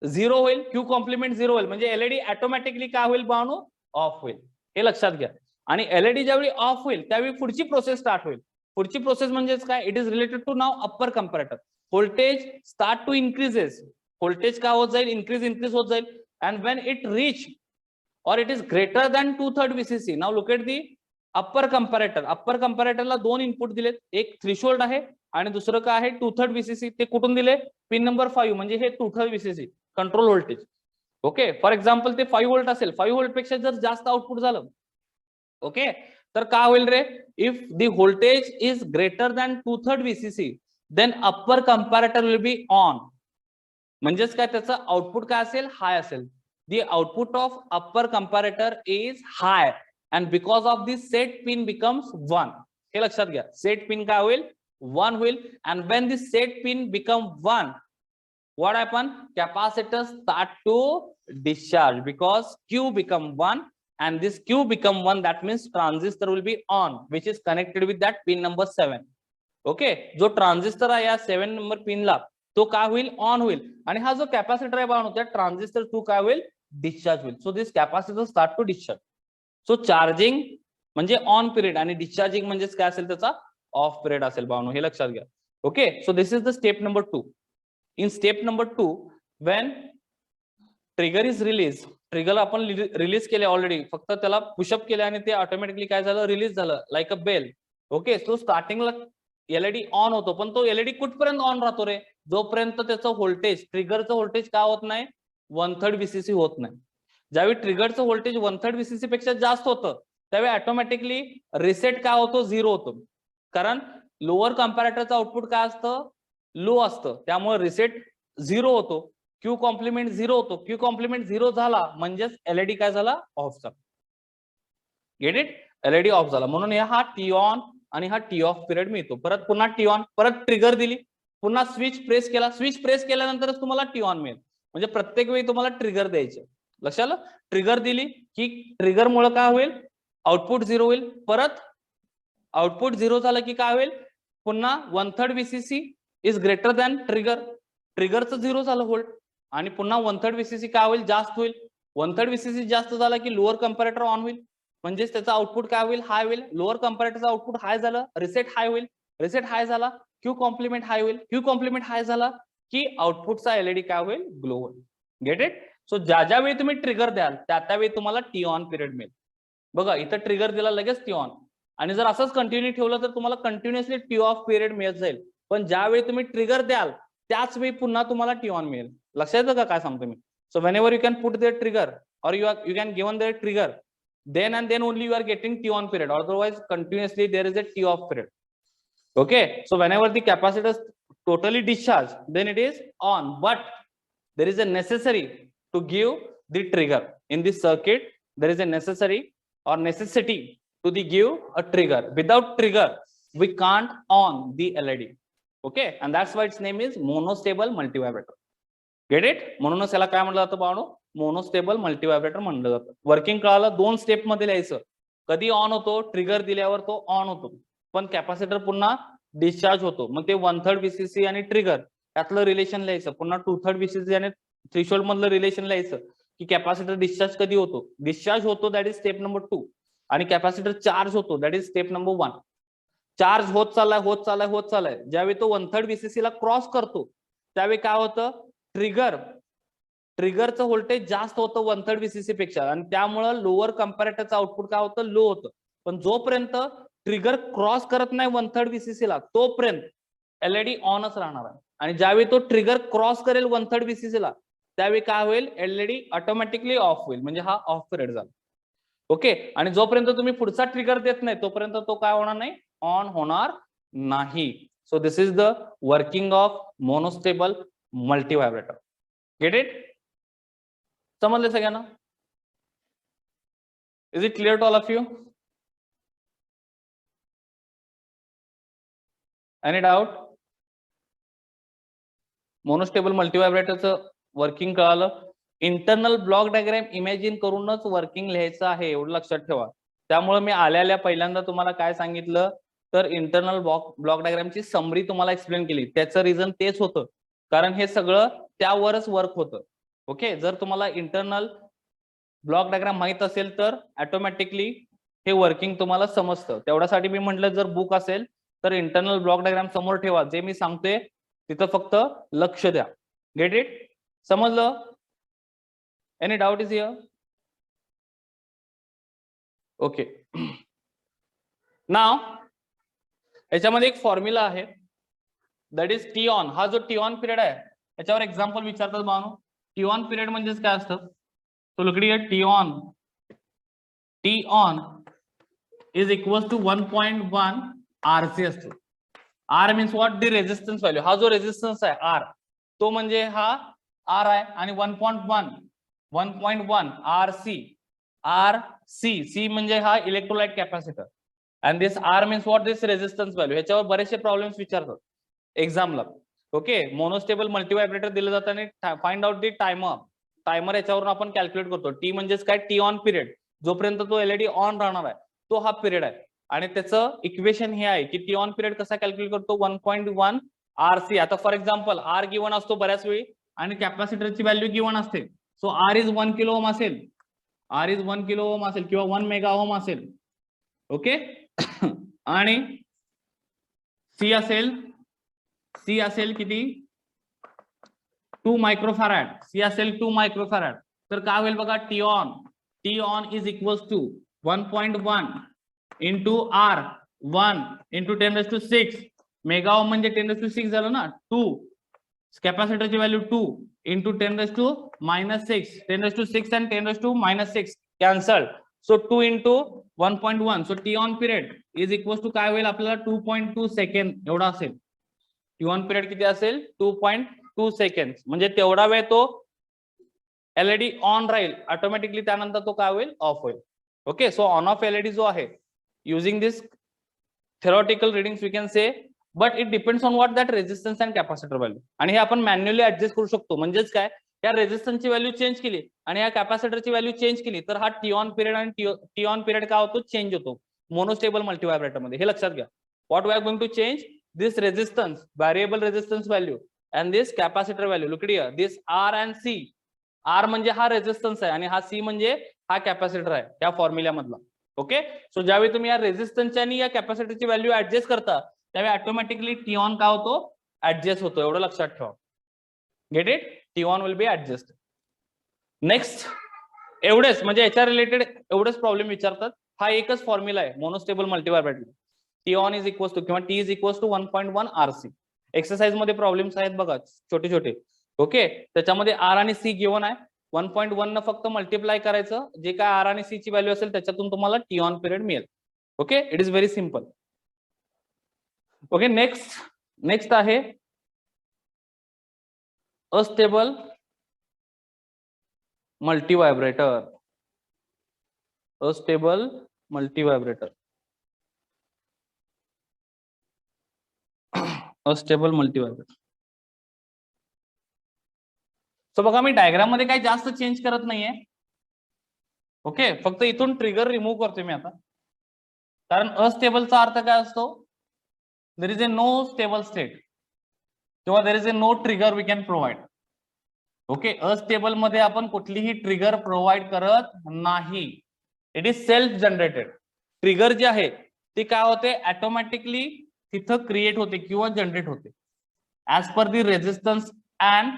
0 होईल, क्यू कॉम्प्लिमेंट 0 होईल, म्हणजे LED ऑटोमॅटिकली काय होईल भावनो? ऑफ होईल. हे लक्षात घ्या. आणि LED ज्यावेळी ऑफ होईल त्यावेळी पुढची प्रोसेस स्टार्ट होईल. पुढची प्रोसेस म्हणजेच काय? इट इज रिलेटेड टू नाव upper comparator. Voltage start to increases. Voltage काय होत जाईल? इन्क्रीज होत जाईल. And when it reach or it is greater than 2/3 VCC. Now look at the upper comparator. Upper comparatorला 2 input दिलेत, एक थ्रेशोल्ड आहे आणि दुसरं काय आहे? 2/3 VCC. ते कुठून दिले? पिन नंबर 5, म्हणजे हे 2/3 VCC control voltage. Okay, for example ते 5 व्होल्ट असेल, 5 व्होल्ट पेक्षा जर जास्त आउटपुट झालं, ओके, तर काय होईल रे? If the voltage is greater than 2/3 VCC then upper comparator will be on. म्हणजेच काय? त्याचं आउटपुट काय असेल? हाय असेल. The output of upper comparator is high and because of this set pin becomes 1. हे लक्षात घ्या. set pin काय होईल? 1 होईल. And when this set pin become 1, what happen? Capacitor start to discharge because Q become 1 and this Q become 1, that means transistor will be on, which is connected with that pin number 7. Okay, जो ट्रान्झिस्टर आहे या 7 नंबर पिनला तो काय होईल? ऑन होईल. आणि हा जो कॅपॅसिटर आहे बाळांनो, त्या ट्रान्झिस्टर टू काय होईल? डिस्चार्ज होईल. So this capacitor start to discharge. So charging म्हणजे ऑन पिरियड आणि डिस्चार्जिंग म्हणजेच काय असेल? त्याचा ऑफ पिरियड असेल बाळांनो, हे लक्षात घ्या. Okay, so this is the step number 2. In step number 2, when trigger is release, trigger आपण रिलीज केले ऑलरेडी, फक्त त्याला पुशअप केले आणि ते ऑटोमॅटिकली काय झालं? रिलीज झालं, like a bell. Okay, so स्टार्टिंगला LED ऑन होतो, पण तो LED कुठपर्यंत ऑन राहतो रे? जोपर्यंत त्याचं व्होल्टेज, ट्रिगरचं व्होल्टेज काय होत नाही? 1/3 VCC होत नाही. ज्यावेळी ट्रिगरचं व्होल्टेज 1/3 VCC पेक्षा जास्त होतं त्यावेळी ऑटोमॅटिकली रिसेट काय होतो? 0 होतो. कारण लोअर कंपॅरेटरचं आउटपुट काय असतं? लो असतं. त्यामुळे रिसेट 0 होतो. क्यू कॉम्प्लिमेंट 0 होतो. क्यू कॉम्प्लिमेंट 0 झाला म्हणजेच LED काय झाला? ऑफ झाला. Get it? LED ऑफ झाला. म्हणून हा टी ऑन आणि हा टी ऑफ पिरियड मिळतो. परत पुन्हा टी ऑन, परत ट्रिगर दिली, पुन्हा स्विच प्रेस केला, स्विच प्रेस केल्यानंतरच तुम्हाला टी ऑन मिळेल. म्हणजे प्रत्येक वेळी तुम्हाला ट्रिगर द्यायचे. लक्षात आलं? ट्रिगर दिली की ट्रिगर मुळे काय होईल? आउटपुट 0 होईल. परत आउटपुट 0 झालं की काय होईल? पुन्हा 1/3 VCC is greater than trigger. ट्रिगरचं 0 झालं व्होल्ट आणि पुन्हा 1/3 VCC काय होईल? जास्त होईल. 1/3 VCC जास्त झाला की लोअर कंपॅरेटर ऑन होईल, म्हणजेच त्याचा आउटपुट काय होईल? हाय होईल. लोअर कंपॅरेटरचा आउटपुट हाय झालं, रिसेट हाय होईल. रिसेट हाय झाला, क्यू कॉम्प्लिमेंट हाय होईल. क्यू कॉम्प्लिमेंट हाय झाला की आउटपुटचा LED काय होईल? ग्लो होईल. Gate it? सो ज्या वेळी तुम्ही ट्रिगर द्याल त्यावेळी तुम्हाला टी ऑन पिरियड मिळेल. बघा इथं ट्रिगर दिला लगेच टी ऑन, आणि जर असंच कंटिन्यू ठेवलं तर तुम्हाला कंटिन्युअसली टी ऑफ पिरियड मिळत जाईल. पण ज्यावेळी तुम्ही ट्रिगर द्याल त्याच वेळी पुन्हा तुम्हाला टी ऑन मिळेल. लक्षात येतं का काय सांगतो मी? So whenever you can put there trigger or you can given their trigger, then and then only you are getting T on period, otherwise continuously there is a T off period. Okay, so whenever the capacitor is totally discharged then it is on, but there is a necessary to give the trigger in this circuit. There is a necessity to give a trigger. Without trigger we can't on the LED. Okay, and that's why its name is monostable multivibrator. Get it? म्हणूनच याला काय म्हणलं जातं पाहणो? मोनोस्टेबल मल्टीव्हायब्रेटर म्हणलं जातं. वर्किंग कळालं? 2 स्टेप मध्ये लिहायचं. कधी ऑन होतो? ट्रिगर दिल्यावर तो ऑन होतो, पण कॅपॅसिटर पुन्हा डिस्चार्ज होतो. मग ते 1/3 VCC आणि ट्रिगर त्यातलं रिलेशन लिहायचं. पुन्हा 2/3 VCC आणि थ्रेशोल्ड मधलं रिलेशन लिहायचं की कॅपॅसिटर डिस्चार्ज कधी होतो? डिस्चार्ज होतो, दॅट इज स्टेप नंबर 2. आणि कॅपॅसिटर चार्ज होतो, that is step number 1. Charge होत चाललाय. ज्यावेळी तो 1/3 VCC ला क्रॉस करतो त्यावेळी काय होतं? ट्रिगरचं व्होल्टेज जास्त होतं 1/3 VCC पेक्षा, आणि त्यामुळे लोअर कंपॅरेटरचं आउटपुट काय होतं? लो होतं. पण जोपर्यंत ट्रिगर क्रॉस करत नाही 1/3 VCC ला तोपर्यंत एलईडी ऑनच राहणार आहे. आणि ज्यावेळी तो ट्रिगर क्रॉस करेल 1/3 VCC ला त्यावेळी काय होईल? एलईडी ऑटोमॅटिकली ऑफ होईल, म्हणजे हा ऑफ पिरियड झाला. ओके, आणि जोपर्यंत तुम्ही पुढचा ट्रिगर देत नाही तोपर्यंत तो काय होणार नाही? ऑन होणार नाही. So this is the working of monostable multivibrator. Get it? समजले सगळ्यांना? Is it clear to all of you? Any doubt? Monostable मल्टीव्हायब्रेटरचं वर्किंग कळालं? इंटरनल ब्लॉक डायग्राम इमॅजिन करूनच वर्किंग लिहायचं आहे, एवढं लक्षात ठेवा. त्यामुळे मी आल्याला पहिल्यांदा तुम्हाला काय सांगितलं, तर इंटरनल ब्लॉक डायग्रामची समरी तुम्हाला एक्सप्लेन केली. त्याचं रिझन तेच होतं, कारण हे सगळं त्यावरच वर्क होतं. ओके, जर तुम्हाला इंटरनल ब्लॉक डायग्राम माहित असेल तर ऑटोमॅटिकली हे वर्किंग तुम्हाला समजतं. तेवढ्यासाठी मी म्हटलं जर बुक असेल तर इंटरनल ब्लॉक डायग्राम समोर ठेवा. जे मी सांगतोय तिथं फक्त लक्ष द्या. Get it? समजलं? Any doubt is here? Okay, now याच्यामध्ये एक फॉर्म्युला आहे, दॅट इज टी ऑन. हा जो टी ऑन पिरियड आहे याच्यावर एक्झाम्पल विचारतात बानो. टी ऑन पिरियड म्हणजेच काय असतं? तो लकडी T on is equal to 1.1 RC असतो. R means what? The resistance value. हा जो रेजिस्टन्स आहे आर तो म्हणजे हा आर आहे, आणि 1.1 RC. सी म्हणजे हा electrolyte capacitor, and this R means what? This resistance value. ह्याच्यावर बरेचसे प्रॉब्लेम्स विचारतात एक्झामला. ओके, मोनोस्टेबल मल्टीव्हायब्रेटर दिलं जातं आणि फाइंड आउट दी टायमर याच्यावरून आपण कॅल्क्युलेट करतो. टी म्हणजेच काय? T on period. जोपर्यंत तो एलईडी ऑन राहणार आहे तो हा पिरियड आहे. आणि त्याचं इक्वेशन हे आहे की टी ऑन पिरियड कसा कॅल्क्युलेट करतो? 1.1 RC. आता फॉर एक्झाम्पल आर गिवन असतो बऱ्याच वेळी आणि कॅपॅसिटरची व्हॅल्यू गिवन असते. So R is 1 kilo ohm असेल, किंवा 1 मेगा ओम असेल. ओके, आणि सी असेल किती? 2 मायक्रोफॅरॅड. सी असेल 2 मायक्रोफॅरॅड. तर काय होईल बघा? T on is equal to 1.1 into R 1 into 10⁶. Mega ohm म्हणजे 10⁶ झालं ना. 2 कॅपॅसिटरची value 2 into 10⁻⁻6. 10⁶ and 10⁻⁻6 cancel. So 2 into 1.1. So T on period is equal to काय होईल आपल्याला? 2.2 सेकंड एवढा असेल. टी ऑन पिरियड किती असेल? 2.2 सेकंड. म्हणजे तेवढा वेळ तो एलईडी ऑन राहील, ऑटोमॅटिकली त्यानंतर तो काय होईल? ऑफ होईल. Okay, so on off LED जो आहे, using this theoretical readings we can say, but it depends on what? that resistance and capacitor value. आणि हे आपण मॅन्युअली ऍडजस्ट करू शकतो. म्हणजेच काय? या रेजिस्टन्सची व्हॅल्यू चेंज केली आणि या कॅपॅसिटरची व्हॅल्यू चेंज केली तर हा टी ऑन पिरियड आणि टी ऑन पिरियड काय होतो? चेंज होतो मोनोस्टेबल मल्टीव्हायब्रेटर मध्ये. हे लक्षात घ्या. What we are going to change? This resistance, variable resistance value, and this capacitor value. Look here, this R and C. R म्हणजे हा रेजिस्टन्स आहे आणि हा सी म्हणजे हा कॅपॅसिटर आहे या फॉर्म्युला मधला. ओके, सो ज्यावेळी तुम्ही या रेजिस्टन्सची आणि या कॅपॅसिटरची व्हॅल्यू ऍडजस्ट करता त्यावेळी ऑटोमॅटिकली टी ऑन काय होतो? ऍडजस्ट होतो. एवढं लक्षात ठेवा. Get it? T on will be adjust. Next, एवढेच म्हणजे याच्या रिलेटेड एवढेच प्रॉब्लेम विचारतात. हा एकच फॉर्म्युला आहे monostable multivibrator. T on is equal to किंवा T is equal to 1.1 RC. Exercise मध्ये प्रॉब्लेम्स आहेत बघा छोटे छोटे. ओके, त्याच्यामध्ये आर आणि सी गिवन आहे. 1.1 न फक्त मल्टिप्लाय करायचं, जे काय आर आणि सी ची व्हॅल्यू असेल त्याच्यातून तुम्हाला टी ऑन पिरियड मिळेल. Okay, it is very simple. Okay, next आहे अस्टेबल मल्टीव्हायब्रेटर. अस्टेबल मल्टीव्हायब्रेटर. अस्टेबल मल्टीव्हायब्रेटर. सो बघा मी डायग्राम मध्ये काही जास्त चेंज करत नाहीये. ओके, फक्त इथून ट्रिगर रिमूव्ह करतोय मी आता, कारण अस्टेबलचा अर्थ काय असतो, there is a no stable state किंवा there is a no trigger we can provide. Okay, astable मध्ये आपण कुठलीही ट्रिगर प्रोव्हाइड करत नाही. It is self generated. Trigger जे आहे ते काय होते, ऑटोमॅटिकली तिथं क्रिएट होते किंवा जनरेट होते as per the resistance and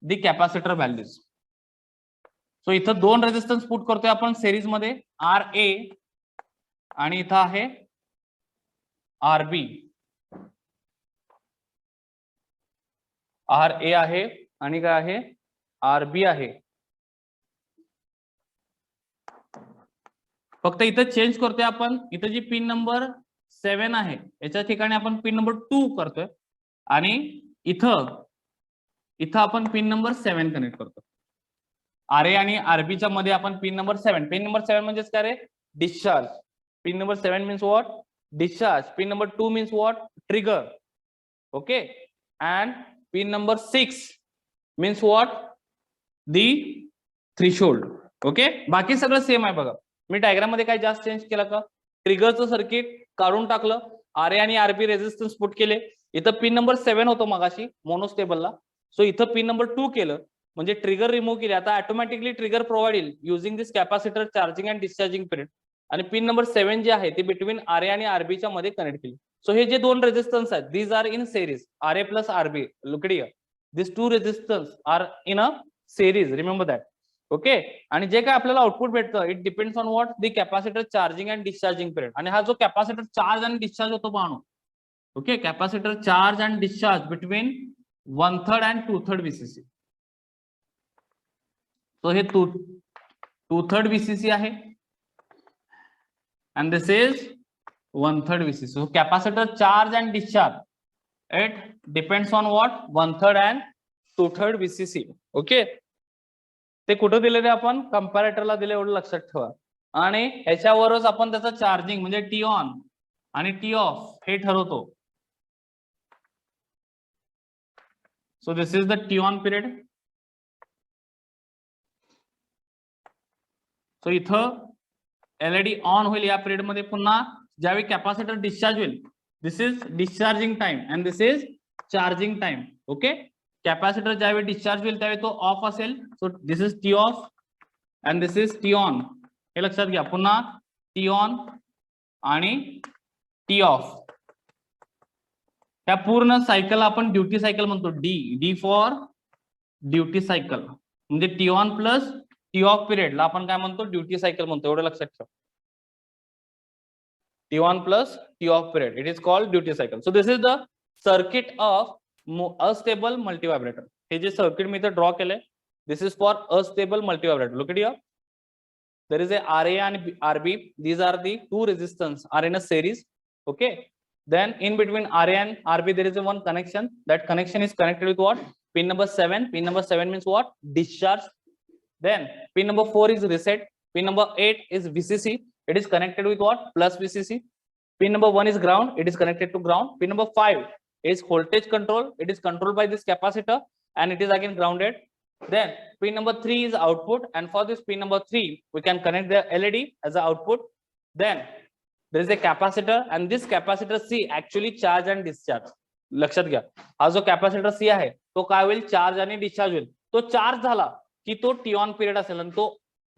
the capacitor values. So इथं दोन रेजिस्टन्स पुट करतोय आपण सिरीज मध्ये, RA आणि इथं आहे RB. RA आहे आणि काय आहे, RB आहे. फक्त इथं चेंज करतोय आपण, इथं जी पिन नंबर 7 आहे याच्या ठिकाणी आपण पिन नंबर 2 करतोय आणि इथं आपण पिन नंबर 7 कनेक्ट करतो. RA आणि RB च्या मध्ये आपण पिन नंबर 7. पिन नंबर 7 म्हणजेच काय रे, discharge. Pin number 7 means what, discharge. Pin number 2 means what, trigger. Okay, and pin number 6 means what, the threshold. Okay, बाकी सगळं सेम आहे बघा. मी डायग्राम मध्ये काय जास्त चेंज केलं का, ट्रिगरचं सर्किट काढून टाकलं, RA आणि RB रेजिस्टन्स पुट केले. इथं पिन नंबर 7 होतो मगाशी मोनोस्टेबलला, सो इथं पिन नंबर 2 केलं, म्हणजे ट्रिगर रिमूव्ह केली. आता ऑटोमॅटिकली ट्रिगर प्रोव्हाइड येईल using this capacitor charging and discharging period. आणि पिन नंबर 7 जे आहे ते बिटवीन RA आणि RB च्या मध्ये कनेक्ट केली. सो हे जे दोन रेजिस्टन्स आहेत, these are in series, RA plus RB. Look it here, this two resistance are in a series, remember that. Okay, आणि जे काय आपल्याला आउटपुट भेटतं, it depends on what, the capacitor charging and discharging period. आणि हा जो कॅपॅसिटर चार्ज आणि डिस्चार्ज होतो पाहणं, ओके, capacitor charge and discharge between 1/3 and 2/3 VCC. So हे 2/3 VCC आहे and this is 1/3 VCC. So capacitor charge and discharge, it depends on what, 1/3 and 2/3 VCC. Okay, ते कुठं दिलेले आपण, कंपॅरेटरला दिले, एवढं लक्षात ठेवा. आणि ह्याच्यावरच आपण त्याचं चार्जिंग म्हणजे टी ऑन आणि टी ऑफ हे ठरवतो. So this is the T on period. So इथं LED ऑन होईल या पिरियड मध्ये. पुन्हा ज्यावेळी कॅपॅसिटर डिस्चार्ज होईल, this is discharging time and this is charging time. Okay, capacitor ज्यावेळी डिस्चार्ज होईल त्यावेळी तो ऑफ असेल. So this is T off and this is T on, हे लक्षात घ्या. पुन्हा टी ऑन आणि टी ऑफ. त्या पूर्ण सायकल आपण ड्युटी सायकल म्हणतो. डी फॉर ड्युटी सायकल, म्हणजे T on plus T off पिरियडला आपण काय म्हणतो, ड्युटी सायकल म्हणतो. एवढं लक्षात ठेवा, T on plus T off period, it is called duty cycle. So this is the circuit of astable multivibrator. हे जे सर्किट मी इथे ड्रॉ केलंय, this is for astable multivibrator. Look it here, there is a RA and RB. These are the two resistance are in a series. Okay, then in between RA and RB there is a one connection. That connection is connected with what, pin number 7. Pin number 7 means what, discharge. Then pin number 4 is reset. Pin number 8 is VCC. It is connected with what, plus VCC. Pin number 1 is ground. It is connected to ground. Pin number 5 is voltage control. It is controlled by this capacitor and it is again grounded. Then pin number 3 is output, and for this pin number 3 we can connect the LED as an output. Then there is a capacitor and this capacitor C actually charge and discharge. लक्षात घ्या, हा जो कॅपॅसिटर C आहे तो काय होईल, चार्ज आणि डिस्चार्ज होईल. तो चार्ज झाला की तो टी ऑन पिरियड असेल आणि तो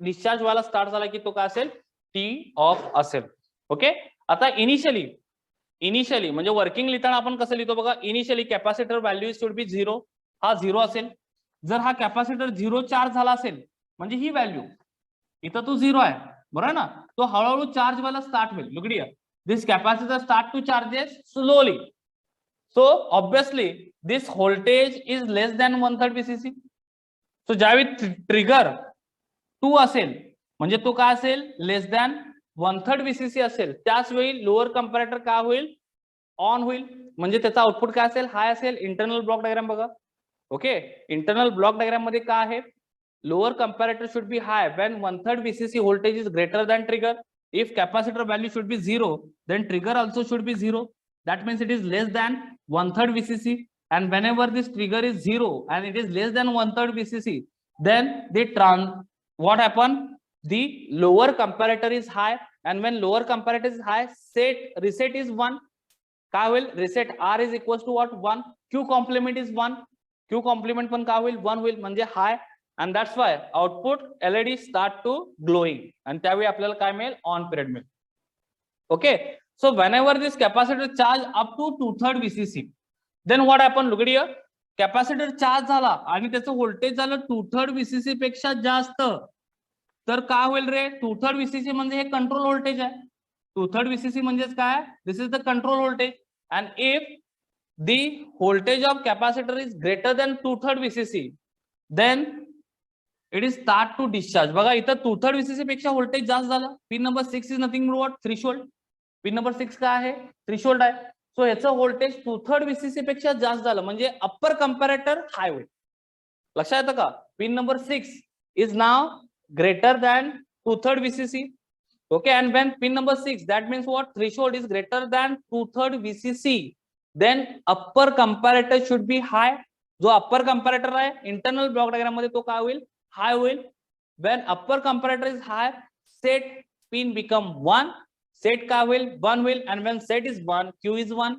डिस्चार्ज व्हायला स्टार्ट झाला की तो काय असेल, टी ऑफ असेल. ओके, आता इनिशियली म्हणजे वर्किंग लिहिताना आपण कसं लिहितो बघा, initially capacitor value should be 0. हा 0 असेल. जर हा कॅपॅसिटर 0 चार्ज झाला असेल म्हणजे ही व्हॅल्यू इथं तो 0 आहे, बरोबर ना, तो हळूहळू चार्ज व्हायला स्टार्ट होईल. Look here, this capacitor start to charges slowly. So obviously this voltage is less than 1/3 VCC. So ज्यावेळी ट्रिगर 2 असेल म्हणजे तो काय असेल, लेस दॅन 1/3 VCC असेल, त्याच वेळी लोअर कंपॅरेटर काय होईल, ऑन होईल. म्हणजे त्याचा आउटपुट काय असेल, हाय असेल. इंटरनल ब्लॉक डायग्राम बघा. ओके, इंटरनल ब्लॉक डायग्राम मध्ये काय आहे, lower comparator should be high when 1/3 VCC voltage is greater than trigger. If capacitor value should be 0 then trigger also should be 0. that means it is less than 1/3 VCC. And whenever this trigger is 0 and it is less than 1/3 VCC, then what happen? The lower comparator is high, and when lower comparator is high, reset is 1. काय होईल? reset R is equals to what? 1. Q complement is 1. Q complement पण काय होईल? 1 होईल, म्हणजे high. And that's why output LED start to glowing, आणि त्यावेळी आपल्याला काय मिळेल? ऑन पिरियड मिळेल. Okay, so whenever this capacitor charge up to 2/3 VCC, then what happen? Look at here, capacitor charge झाला आणि त्याचं व्होल्टेज झालं 2/3 VCC पेक्षा जास्त, तर काय होईल रे? 2/3 VCC म्हणजे हे कंट्रोल व्होल्टेज आहे. 2/3 VCC म्हणजेच काय? This is the control voltage. And if the voltage of capacitor is greater than 2/3 VCC, then it is start to discharge. बघा इथं 2/3 VCC पेक्षा व्होल्टेज जास्त झालं. Pin number 6 is nothing but what? Threshold. Pin number 6 काय आहे? थ्रेशोल्ड आहे. सो याचं व्होल्टेज 2/3 VCC पेक्षा जास्त झालं म्हणजे अप्पर कंपॅरेटर हाय होईल. लक्षात येतं का? Pin number 6 is now greater than 2/3 VCC. Okay, and when pin number 6, that means what? Threshold is greater than 2/3 VCC, then upper comparator should be high. जो upper comparator आहे internal block diagram मध्ये तो काय होईल? High होईल. When upper comparator is high, set pin become 1. Set काय होईल? 1 होईल. And when set is 1, Q is 1.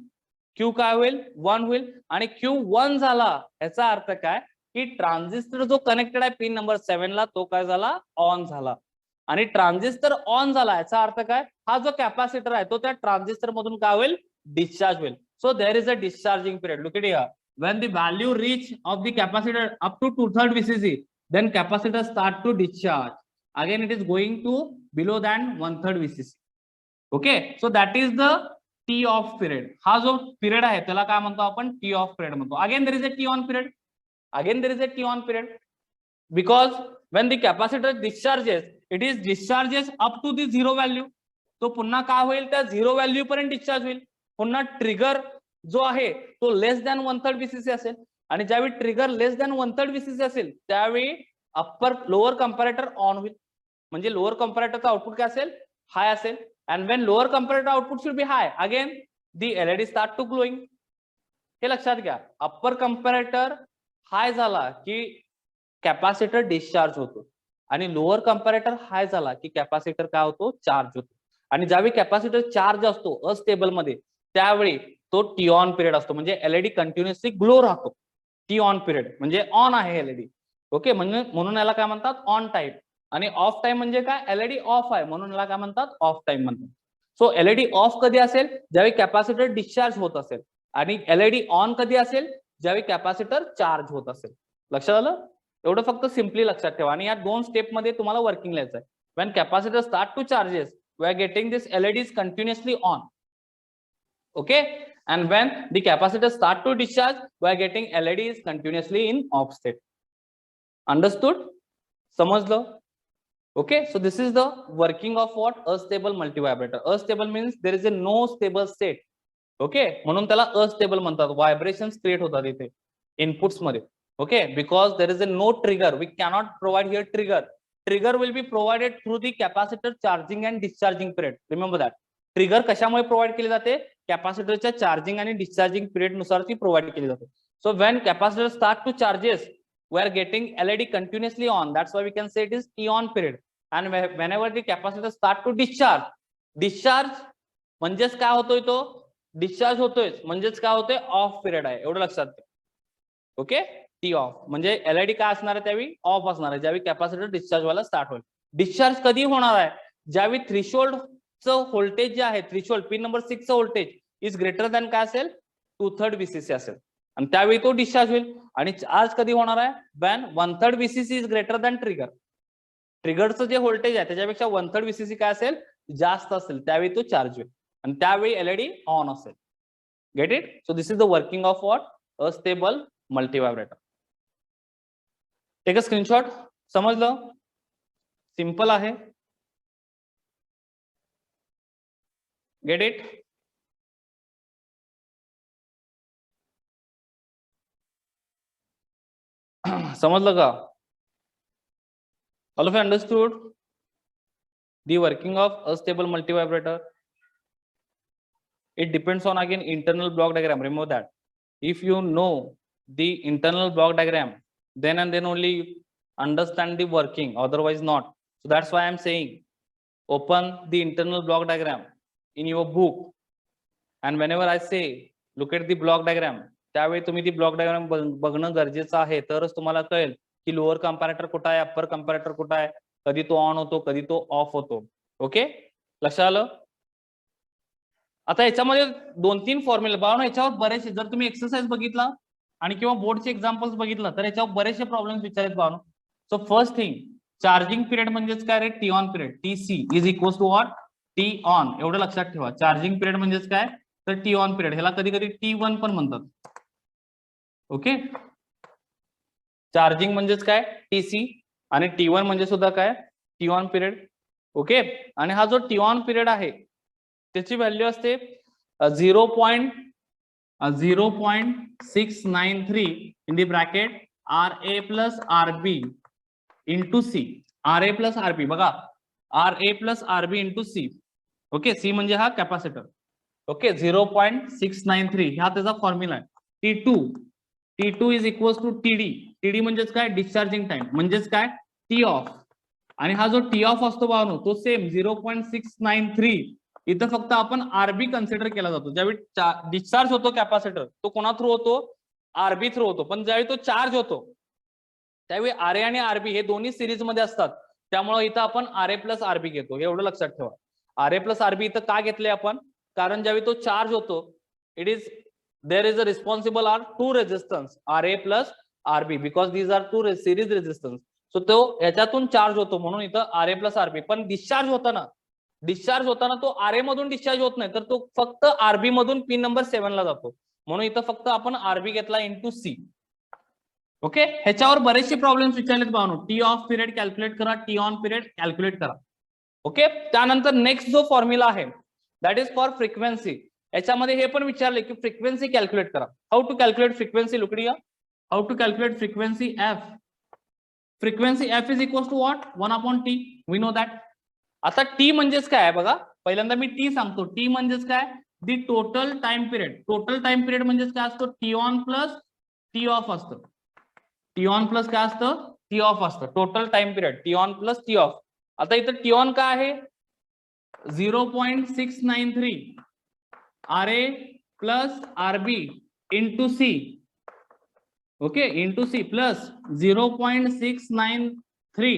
Q काय होईल? 1 होईल. आणि Q 1 झाला याचा अर्थ काय? की ट्रान्झिस्टर जो कनेक्टेड आहे पिन नंबर 7 ला तो काय झाला? ऑन झाला. आणि ट्रान्झिस्टर ऑन झाला याचा अर्थ काय? हा जो कॅपॅसिटर आहे तो त्या ट्रान्झिस्टर मधून काय होईल? डिस्चार्ज होईल. So there is a discharging period. Look at here, when the value reach of the capacitor up to 2/3 VCC, then capacitor start to discharge. Again it is going to below than 1/3 VCC. Okay, so that is the T off period. हा जो पिरियड आहे त्याला काय म्हणतो आपण? टी ऑफ पिरियड म्हणतो. Again there is a T on period. Again there is a T on period, because when the capacitor discharges, it is discharges up to the 0 value. तो पुन्हा काय होईल? त्या 0 व्हॅल्यू पर्यंत डिस्चार्ज होईल. पुन्हा ट्रिगर जो आहे तो लेस दॅन 1/3 VCC असेल, आणि ज्यावेळी ट्रिगर लेस दॅन 1/3 VCC असेल त्यावेळी लोअर कंपॅरेटर ऑन होईल. म्हणजे लोअर कंपॅरेटरचा आउटपुट काय असेल? हाय असेल. And when lower comparator output should be high, again the LED start to glowing. हे लक्षात घ्या. अप्पर कंपॅरेटर हाय झाला की कॅपॅसिटर डिस्चार्ज होतो, आणि लोअर कंपॅरेटर हाय झाला की कॅपॅसिटर काय होतो? चार्ज होतो. आणि ज्यावेळी कॅपॅसिटर चार्ज असतो अस्टेबल मध्ये त्यावेळी तो टी ऑन पिरियड असतो, म्हणजे LED कंटिन्युअसली ग्लो राहतो. टी ऑन पिरियड म्हणजे ऑन आहे LED. ओके, म्हणजे म्हणून याला काय म्हणतात? On time. आणि ऑफ टाइम म्हणजे काय? LED ऑफ आहे म्हणून याला काय म्हणतात? ऑफ टाइम म्हणतात. सो LED ऑफ कधी असेल? ज्यावेळी कॅपॅसिटर डिस्चार्ज होत असेल. आणि LED ऑन कधी असेल? ज्यावेळी कॅपॅसिटर चार्ज होत असेल. लक्षात आलं? एवढं फक्त सिम्पली लक्षात ठेवा. आणि या 2 स्टेप मध्ये तुम्हाला वर्किंग लिहायचं आहे. When capacitor start to charges, we are getting this LEDs continuously on. Okay, and when the capacitor start to discharge, we are getting LEDs continuously in off state. Understood? समजलं? Okay, so this is the working of what? Astable multivibrator. Astable means there is a no stable state. Okay, म्हणून त्याला अस्टेबल म्हणतात. व्हायब्रेशन्स क्रिएट होतात इथे इनपुट्स मध्ये. Okay, because there is a no trigger, we cannot provide here trigger. Trigger will be provided through the capacitor charging and discharging period. Remember that. Trigger कशामुळे प्रोव्हाइड केली जाते? कॅपॅसिटरच्या चार्जिंग आणि डिस्चार्जिंग पिरियड नुसार ती प्रोव्हाइड केली जाते. So when capacitor start to charges, we are getting LED continuously on. That's why we can say it is T on period. And whenever the capacitor start to discharge, discharge म्हणजेच काय होतोय? तो डिस्चार्ज होतोय म्हणजेच काय होतोय? ऑफ पिरियड आहे. एवढं लक्षात घ्या. ओके, टी ऑफ म्हणजे LED काय असणार आहे? त्यावेळी ऑफ असणार आहे, ज्यावेळी कॅपॅसिटर डिस्चार्ज व्हायला स्टार्ट होईल. डिस्चार्ज कधी होणार आहे? ज्यावेळी थ्रेशोल्डचं व्होल्टेज जे आहे, थ्रेशोल्ड पिन नंबर 6 चं व्होल्टेज इज ग्रेटर दॅन काय असेल? 2/3 VCC असेल, आणि त्यावेळी तो डिस्चार्ज होईल. आणि चार्ज कधी होणार आहे? When 1/3 VCC is greater than trigger. ट्रिगरचं जे व्होल्टेज आहे त्याच्यापेक्षा 1/3 VCC काय असेल? जास्त असेल, त्यावेळी तो चार्ज होईल. आणि त्यावेळी LED ऑन असेल. Get it? So this is the working of what? Astable multivibrator. Take a screenshot. समजलं? सिंपल आहे. Get it? समजलं का? All of you understood the working of astable multivibrator? It depends on again internal block diagram. Remember that. If you know the internal block diagram, then and then only you understand the working. Otherwise not. So that's why I'm saying open the internal block diagram in your book. And whenever I say look at the block diagram, त्यावेळी तुम्ही ती ब्लॉक डायग्राम बघणं गरजेचं आहे. तरच तुम्हाला कळेल की लोअर कंपॅरेटर कुठं आहे, अप्पर कंपॅरेटर कुठं आहे, कधी तो ऑन होतो, कधी तो ऑफ होतो. ओके, लक्षात आलं. आता याच्यामध्ये 2-3 फॉर्म्युला बाळा, याच्यावर बरेचसे जर तुम्ही एक्सरसाइज बघितला आणि किंवा बोर्डचे एक्झाम्पल्स बघितलं तर याच्यावर बरेचसे प्रॉब्लेम्स विचारत बाळा. So first thing, charging period म्हणजेच काय रे, T on period, TC is equals to what, T on. एवढं लक्षात ठेवा. चार्जिंग पिरियड म्हणजेच काय, तर टी ऑन पिरियड. ह्याला कधी कधी T1 पण म्हणतात. ओके, चार्जिंग म्हणजेच काय टीसी आणि T1 म्हणजे सुद्धा काय, टी ऑन पिरियड. ओके, आणि हा जो टी ऑन पिरियड आहे त्याची व्हॅल्यू असते 0.693 in the bracket RA plus RB into C. RA plus RB बघा, RA plus RB into C. Okay, C म्हणजे हा कॅपॅसिटर. ओके, 0.693 हा त्याचा फॉर्म्युला आहे. T2 is equals to TD म्हणजेच काय, डिस्चार्जिंग टाइम म्हणजेच काय, टी ऑफ. आणि हा जो टी ऑफ असतो बाळांनो तो सेम 0.693. इथं फक्त आपण आरबी कन्सिडर केला जातो. ज्यावेळी डिस्चार्ज होतो कॅपॅसिटर तो कोणा थ्रू होतो, आरबी थ्रू होतो. पण ज्यावेळी तो चार्ज होतो त्यावेळी आरए आणि आरबी हे दोन्ही सिरीज मध्ये असतात. त्यामुळे इथं आपण आरए प्लस आरबी घेतो. एवढं लक्षात ठेवा. आरए प्लस आरबी इथं का घेतले आपण, कारण ज्यावेळी तो चार्ज होतो there is a responsible are two resistance RA plus RB because these are two series resistance. So तो याच्यातून चार्ज होतो म्हणून इथं RA plus RB. पण डिस्चार्ज होताना तो RA मधून डिस्चार्ज होत नाही, तर तो फक्त RB मधून पिन नंबर 7 ला जातो. म्हणून इथं फक्त आपण RB घेतला इंटू सी. ओके, ह्याच्यावर बरेचसे प्रॉब्लेम्स विचारलेत भावनो. टी ऑफ पिरियड कॅल्क्युलेट करा, टी ऑन पिरियड कॅल्क्युलेट करा. ओके, त्यानंतर नेक्स्ट जो फॉर्म्युला आहे दॅट इज फॉर फ्रिक्वेन्सी. याच्यामध्ये हे पण विचारले की फ्रिक्वेन्सी कॅल्क्युलेट करा. हाऊ टू कॅल्क्युलेट फ्रिक्वेन्सी, लुकडिया. How to calculate frequency F. Frequency F is equal to what, 1/T. We know that. आता टी म्हणजेच काय बघा, पहिल्यांदा मी टी सांगतो. टी म्हणजेच काय, the total time period. Total time period म्हणजेच काय असतो, T on plus T off असतं. टी ऑन प्लस काय असतं, टी ऑफ असतं. Total time period T on plus T off. आता इथं टी ऑन काय आहे, 0.693 RA plus RB into C. Okay, into C plus 0.693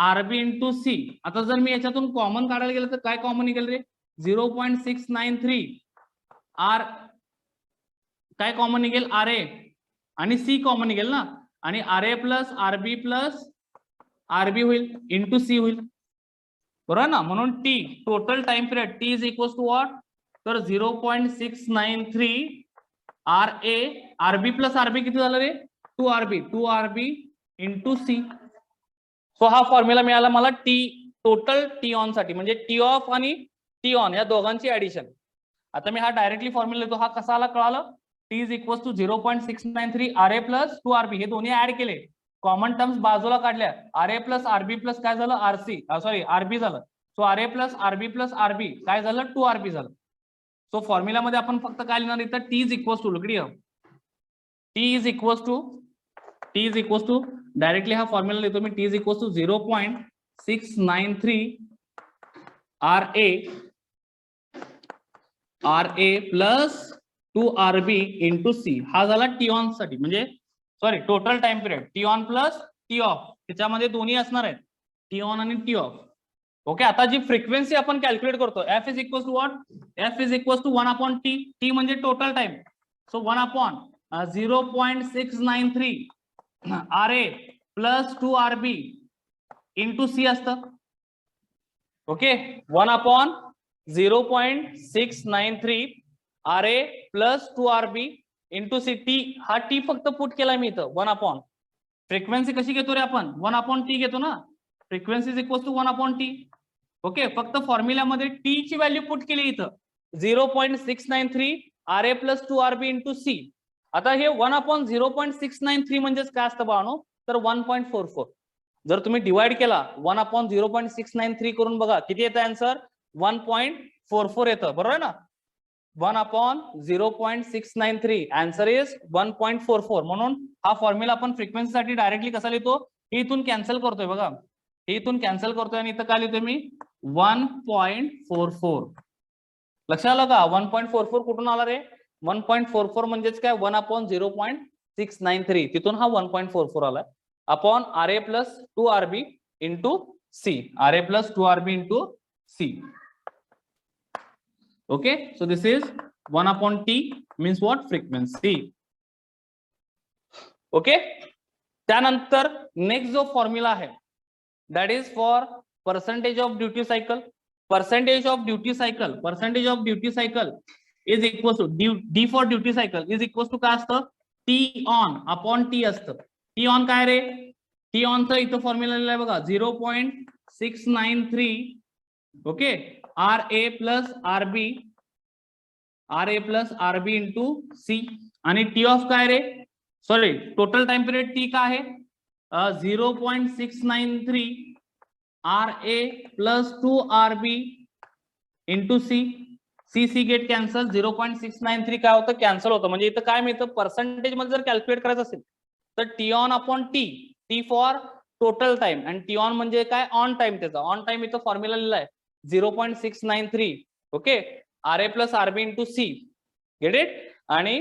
RB into C. आता जर मी याच्यातून कॉमन काढायला गेलं तर काय कॉमन निघेल रे, 0.693 आर काय कॉमन निघेल, RA आणि सी कॉमन निघेल ना. आणि RA plus RB plus RB होईल इंटू सी होईल, बरोबर ना. म्हणून T total time period T is equal to what, तर 0.693 RA RB प्लस RB किती झालं रे, 2RB इंटू सी. सो हा फॉर्म्युला मिळाला मला टी टोटल टी ऑन साठी, म्हणजे टी ऑफ आणि टी ऑन या दोघांची ऍडिशन. आता मी हा डायरेक्टली फॉर्म्युला लिहितो. हा कसा आला कळालं, T is equal to 0.693 RA plus 2RB. हे दोन्ही ऍड केले, कॉमन टर्म्स बाजूला काढल्या. RA प्लस RB प्लस काय झालं, RB झालं. So RA plus RB plus RB काय झालं, 2RB झालं. सो फॉर्म्युला मध्ये आपण फक्त काय लिहिणार इथं, टी इज इक्वल टू, लुकडी T is equal to directly हा फॉर्म्युला लिहितो मी. T is equal to 0.693 RA plus 2RB into C. हा झाला टी ऑन साठी, म्हणजे sorry total time period T on plus T off. त्याच्यामध्ये दोन्ही असणार आहेत, टी ऑन आणि टी ऑफ. ओके, आता जी फ्रिक्वेन्सी आपण कॅल्क्युलेट करतो, F is equal to what, F is equal to 1/T. T म्हणजे total time. So 1/0.693 RA plus 2RB into C असतं. Okay, 1/0.693 RA plus 2RB into C. T हा टी फक्त पुट केला मी इथं 1/. फ्रिक्वेन्सी कशी घेतो रे आपण, 1/T घेतो ना. Frequency is equal to 1/T. Okay, फक्त फॉर्म्युल्यामध्ये टी ची व्हॅल्यू पुट केली इथं 0.693 RA plus 2RB into C. आता हे 1/0.693 म्हणजेच काय असतं बाळांनो, तर 1.44. जर तुम्ही डिवाइड केला 1/0.693 करून बघा किती येतं आन्सर, 1.44 येतं, बरोबर ना. 1/0.693. Answer is 1.44. म्हणून हा फॉर्म्युला आपण फ्रिक्वेन्सीसाठी डायरेक्टली कसा लिहितो, हे इथून कॅन्सल करतोय बघा, हे इथून कॅन्सल करतोय आणि इथं काय लिहितोय मी 1.44. लक्षात आलं का? 1.44 कुठून आला रे? 1.44 म्हणजेच काय 1/0.693 तिथून हा 1.44 आलाय upon RA plus 2RB into C. RA plus 2RB into C. Okay, so this is 1/T means what? Frequency. Okay, त्यानंतर नेक्स्ट जो फॉर्म्युला आहे that is for percentage of duty cycle. Percentage of duty cycle is equals to D for duty cycle is equals to काय असतं? T on upon T असतं. T on काय रे? T on चं इथं फॉर्म्युला लिहिलंय बघा 0.693. Okay, RA plus RB into C. आणि T ऑफ काय रे? Sorry, total time period T का आहे 0.693 RA plus 2RB into C get cancel. 0.693 काय होतं? कॅन्सल होतं. म्हणजे इथं काय मिळतं? पर्सेंटेज मध्ये जर कॅल्क्युलेट करायचं असेल तर T on upon T for total time आणि T ऑन म्हणजे काय? On time. त्याचा ऑन टाइम इथं फॉर्म्युला लिहिलाय 0.693. Okay, RA plus RB into C. Get it? आणि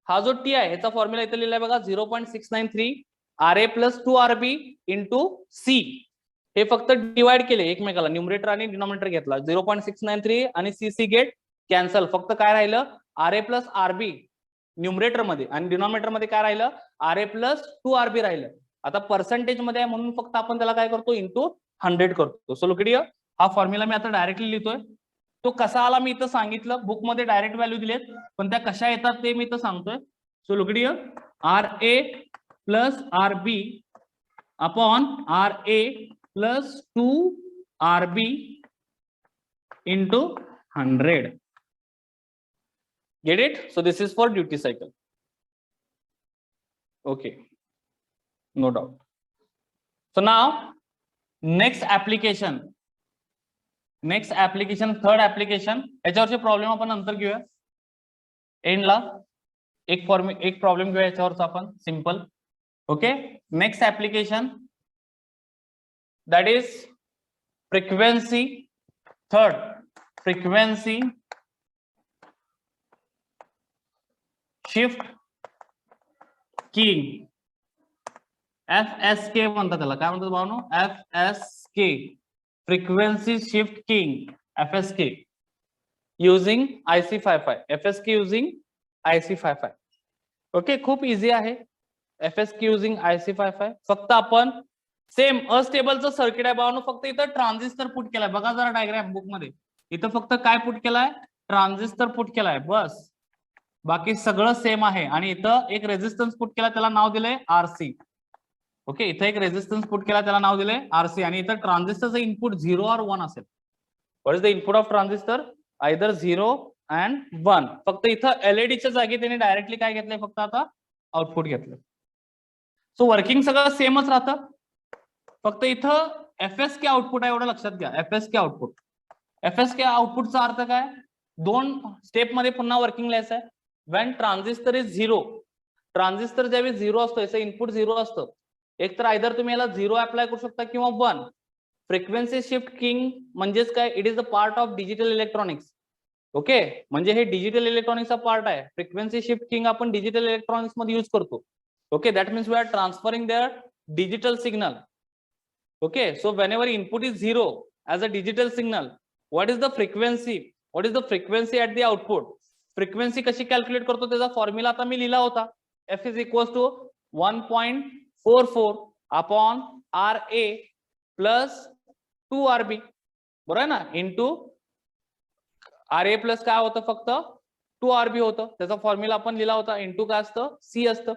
हा जो T आहे ह्याचा फॉर्म्युला इथं लिहिलाय बघा 0.693 RA plus 2RB into C. हे फक्त डिवाइड केले एकमेकाला, न्यूमरेटर आणि डिनॉमिनेटर घेतला 0.693 आणि C गेट कॅन्सल. फक्त काय राहिलं? RA प्लस RB न्यूमरेटर मध्ये आणि डिनॉमिनेटर मध्ये काय राहिलं? RA प्लस 2RB राहिलं. आता पर्सेंटेज मध्ये आहे म्हणून फक्त आपण त्याला काय करतो? इंटू 100 करतो. सो लुक इट हियर, हा फॉर्म्युला मी आता डायरेक्टली लिहितोय. तो कसा आला मी इथं सांगितलं, बुक मध्ये डायरेक्ट व्हॅल्यू दिलेत, पण त्या कशा येतात ते मी इथं सांगतोय. So look it here, RA plus RB upon RA plus 2RB into 100. Get it? So this is for duty cycle. Okay, no doubt. So now next application, third application. याच्यावरचे प्रॉब्लेम आपण नंतर घेऊया एंडला. एक प्रॉब्लेम घेऊया याच्यावरचा आपण simple. Okay, next application that is frequency. Third, frequency shift keying. FSK म्हणतात त्याला. काय म्हणतात भावनो? FSK, frequency shift keying, FSK using IC55. FSK using IC55. Okay, खूप इझी आहे FSK using IC55. फक्त आपण सेम अस्टेबलचं सर्किट आहे भावनो, फक्त इथं ट्रान्झिस्टर पुट केलाय. बघा जरा डायग्राम बुक मध्ये, इथं फक्त काय पुट केलाय? ट्रान्झिस्टर पुट केलाय बस. बाकी सगळं सेम आहे. आणि इथं एक रेझिस्टन्स पुट केला, त्याला नाव दिलंय RC. ओके, इथं एक रेझिस्टन्स पुट केला, त्याला नाव दिलंय RC. आणि इथं ट्रान्झिस्टरचं इनपुट 0 और 1 असेल. What is the input of transistor? Either 0 and 1. फक्त इथं एलईडीच्या जागी त्यांनी डायरेक्टली काय घेतलंय? फक्त आता आउटपुट घेतलं. सो वर्किंग सगळं सेमच राहतं, फक्त इथं FSK आउटपुट आहे एवढं लक्षात घ्या. FSK output. FSK आउटपुटचा अर्थ काय? दोन स्टेप मध्ये पुन्हा वर्किंग लिहायचं आहे. व्हेन ट्रान्झिस्टर इज 0, ट्रान्झिस्टर ज्यावेळी 0 असतो, याचं इनपुट 0 असतं, एक तर आयदर तुम्ही याला 0 अप्लाय करू शकता किंवा 1. फ्रिक्वेन्सी शिफ्ट किंग म्हणजेच काय? It is the part of digital electronics. Okay, म्हणजे हे डिजिटल इलेक्ट्रॉनिक्सचा पार्ट आहे. फ्रिक्वेन्सी शिफ्ट किंग आपण डिजिटल इलेक्ट्रॉनिक्स मध्ये यूज करतो. Okay, that means we are transferring there digital signal. Okay, so whenever input is 0 as a digital signal, what is the frequency? What is the frequency at the output? Frequency कशी कॅल्क्युलेट करतो त्याचा फॉर्म्युला आता मी लिहिला होता. F is equals to 1.44 upon RA plus 2RB. बरोबर आहे ना? इंटू RA प्लस काय होतं? फक्त 2RB होतं. त्याचा फॉर्म्युला आपण लिहिला होता. इंटू काय असतं? C असतं.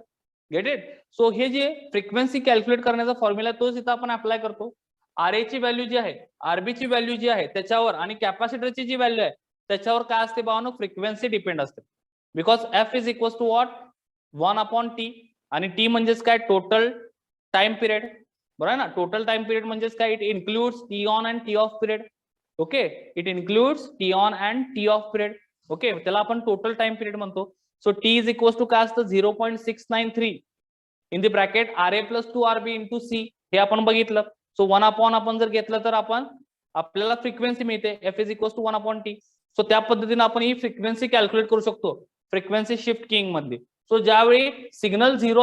Gate it? सो हे जे फ्रिक्वेन्सी कॅल्क्युलेट करण्याचा फॉर्म्युला तोच इथं आपण अप्लाय करतो. RA ची व्हॅल्यू जी आहे, RB ची व्हॅल्यू जी आहे त्याच्यावर आणि कॅपॅसिटरची जी व्हॅल्यू आहे त्याच्यावर काय असते भावनो? फ्रिक्वेन्सी डिपेंड असते. Because F is equals to what? 1/T. आणि T म्हणजेच काय? Total time period. बरोबर आहे ना? टोटल टाइम पिरियड म्हणजेच काय? It includes T on and T off period. Okay, it includes T on and T off period. Okay, त्याला आपण टोटल टाइम पिरियड म्हणतो. So T is equal to काय असतं 0.693 in the bracket RA plus 2RB into C, हे आपण बघितलं. सो 1 आपण जर घेतलं तर आपल्याला फ्रिक्वेन्सी मिळते F is equal to 1/T. So त्या पद्धतीने आपण ही फ्रिक्वेन्सी कॅल्क्युलेट करू शकतो फ्रिक्वेन्सी शिफ्ट किंग मध्ये. सो ज्यावेळी सिग्नल झिरो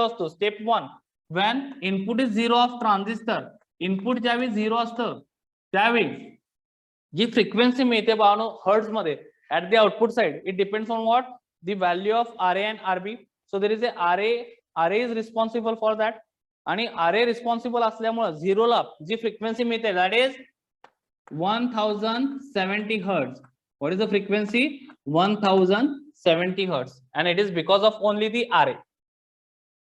असतो, step 1 when input is zero off transistor, input ज्यावेळी झिरो असतं त्यावेळी जी फ्रिक्वेन्सी मिळते बानो हर्ट्ज मध्ये at the output side, it depends on what the value of RA and RB. So there is a RA is responsible for that, आणि RA रिस्पॉन्सिबल असल्यामुळे झिरोला जी फ्रिक्वेन्सी मिळते that is 1070 hertz. What is the frequency? 1070 hertz, and it is because of only the RA.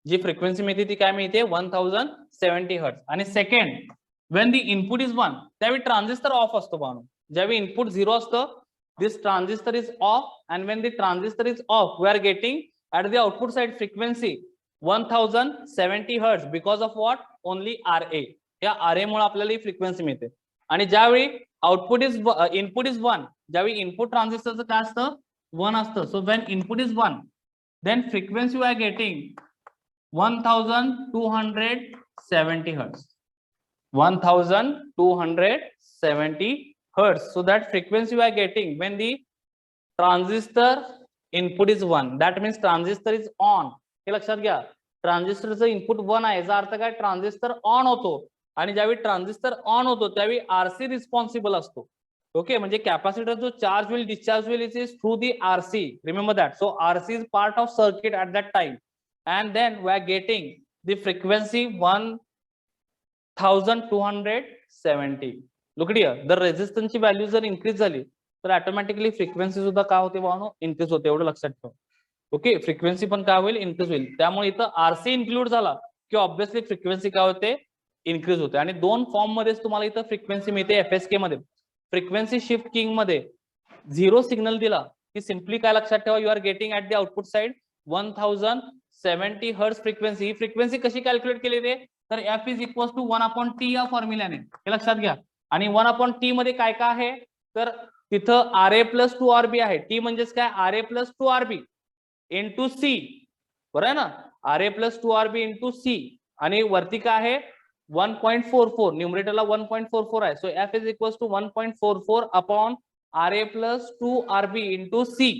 जी फ्रिक्वेन्सी मिळते ती काय मिळते 1070 hertz. आणि second, when the input is 1, त्यावेळी ट्रान्झिस्टर ऑफ असतो बानो. ज्यावेळी इनपुट 0 असतं, this transistor is off, and when the transistor is off, we are getting at the output side frequency 1070 hertz because of what? Only RA. या RA मुळे आपल्याला ही फ्रिक्वेन्सी मिळते. आणि ज्यावेळी इनपुट इज 1, ज्यावेळी इनपुट ट्रान्झिस्टरचं काय असतं 1 असतं. So when input is 1, then frequency we are getting 1270 hertz. 1270 hertz. So that frequency we are getting when the transistor input is 1. That means transistor is on. हे लक्षात घ्या, ट्रान्झिस्टरचं इनपुट 1 आहे, याचा अर्थ काय ट्रान्झिस्टर ऑन होतो. आणि ज्यावेळी ट्रान्झिस्टर ऑन होतो त्यावेळी RC रिस्पॉन्सिबल असतो. ओके, म्हणजे कॅपॅसिटर जो charge will discharge will it is through the RC. Remember that. So RC is part of circuit at that time, and then we are getting the frequency 1270. Look here, the resistance ची व्हॅल्यू जर इन्क्रीज झाली तर ऑटोमॅटिकली फ्रिक्वेन्सी सुद्धा काय होते भावनो, इन्क्रीज होते. एवढं लक्षात ठेवा. ओके, फ्रिक्वेन्सी पण काय होईल, इन्क्रीज होईल. त्यामुळे इथं RC इन्क्लूड झाला की ऑब्व्हियसली फ्रिक्वेन्सी काय होते, इन्क्रीज होते. आणि दोन फॉर्म मध्येच तुम्हाला इथं फ्रिक्वेन्सी मिळते FSK मध्ये. फ्रिक्वेन्सी शिफ्ट किंग मध्ये झिरो सिग्नल दिला की सिम्पली काय लक्षात ठेवा, you are getting at the output side 1070 hertz frequency. ही फ्रिक्वेन्सी कशी कॅल्क्युलेट केली रे, तर F is equal to 1/T या फॉर्म्युल्याने. हे लक्षात घ्या. आणि 1/T मध्ये काय काय आहे, तर तिथं RA प्लस 2RB आहे. T म्हणजेच काय, RA plus 2RB into C, बरोबर आहे ना, RA plus 2RB into C. आणि वरती काय आहे 1.44, न्यूमरेटरला 1.44 आहे. So F is equal to 1.44 upon RA plus 2RB into C.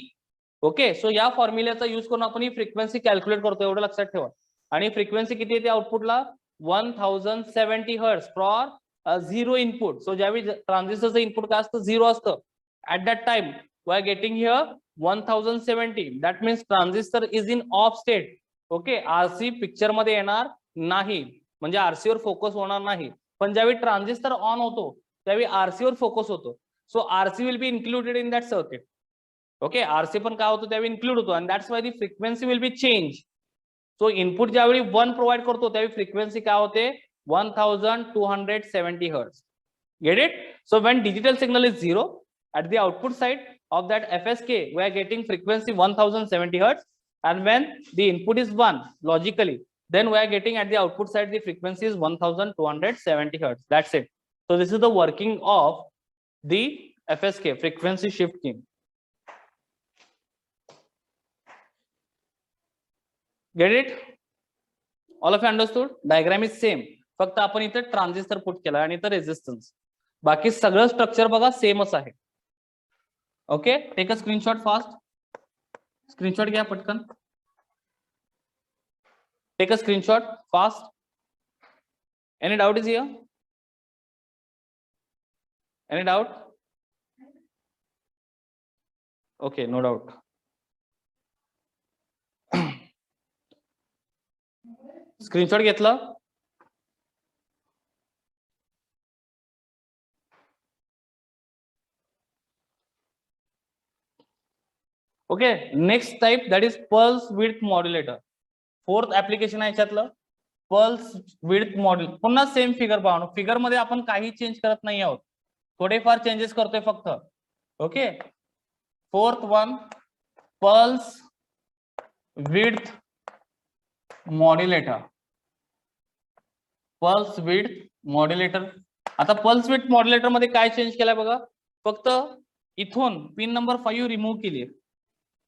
Okay, so या फॉर्म्युल्याचा यूज करून आपण ही फ्रिक्वेन्सी कॅल्क्युलेट करतो, एवढं लक्षात ठेवा. आणि फ्रिक्वेन्सी किती येते आउटपुटला 1070 hertz for zero input. So ज्यावेळी ट्रान्झिस्टरचं इनपुट काय असतं, 0 असतं, at that time we are getting here 1070. That means transistor is in off state. Okay, RC picture मध्ये येणार नाही, म्हणजे RC वर फोकस होणार नाही. पण ज्यावेळी ट्रान्झिस्टर ऑन होतो त्यावेळी RC वर फोकस होतो. So RC will be included in that circuit. Okay, RC पण काय होतो त्यावेळी इन्क्लूड होतो, आणि that's why the frequency will be change. So input ज्यावेळी 1 प्रोव्हाइड करतो त्यावेळी फ्रिक्वेन्सी काय होते 1270 hertz. Gate it. So when digital signal is 0 at the output side of that FSK, we are getting frequency 1070 hertz, and when the input is 1 logically, then we are getting at the output side the frequency is 1270 hertz. That's it. So this is the working of the FSK, frequency shifting. Get it? All of you understood? Diagram is same, फक्त आपण इथं ट्रान्झिस्टर पुट केला आणि इथं रेजिस्टन्स. बाकी सगळं स्ट्रक्चर बघा सेमच आहे. Okay, take a screenshot fast. Screenshot घ्या पटकन. Take a screenshot fast. Any doubt is here? Any doubt? Okay, no doubt. Screenshot घेतलं? Okay, next type that is pulse width modulator. Fourth application आहे याच्यातलं पल्स विड्थ मॉड्युलेटर. पुन्हा सेम फिगर पाहू. फिगर मध्ये आपण काही चेंज करत नाही आहोत, थोडेफार चेंजेस करतोय फक्त. Okay, fourth one pulse width modulator. Pulse width modulator. आता पल्स विड्थ मॉड्युलेटर मध्ये काय चेंज केलाय बघा, फक्त इथून पिन नंबर 5 रिमूव्ह केली,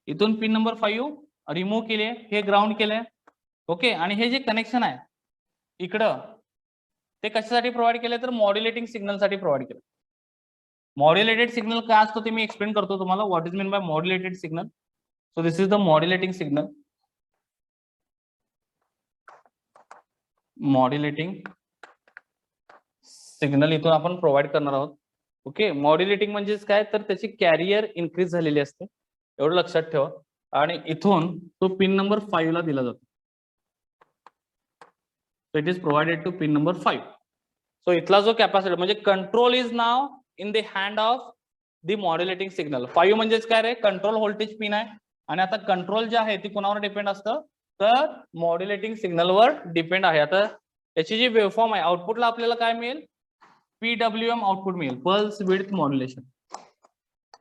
इथून पिन नंबर 5 रिमूव्ह केले, हे ग्राउंड केलंय. ओके, आणि हे जे कनेक्शन आहे इकडं ते कशासाठी प्रोव्हाइड केलंय तर मॉड्युलेटिंग सिग्नल साठी प्रोव्हाइड केलं. मॉड्युलेटेड सिग्नल काय असतो ते मी एक्सप्लेन करतो तुम्हाला. What is mean bye modulated signal. So this is the modulating signal. Modulating signal इथून आपण प्रोव्हाइड करणार आहोत. ओके, मॉड्युलेटिंग म्हणजेच काय तर त्याची कॅरियर इन्क्रीज झालेली असते, एवढं लक्षात ठेवा. आणि इथून तो पिन नंबर 5 ला दिला जातो. So it is provided to pin number 5. So इथला जो कॅपॅसिटर म्हणजे control is now in the hand of the modulating signal. 5 म्हणजेच काय रे, कंट्रोल व्होल्टेज पिन आहे. आणि आता कंट्रोल जे आहे ती कोणावर डिपेंड असतं तर मॉड्युलेटिंग सिग्नलवर डिपेंड आहे. आता याची जी वेव्हफॉर्म आहे आउटपुटला आपल्याला काय मिळेल, PWM आउटपुट मिळेल, पल्स विड्थ मॉड्युलेशन.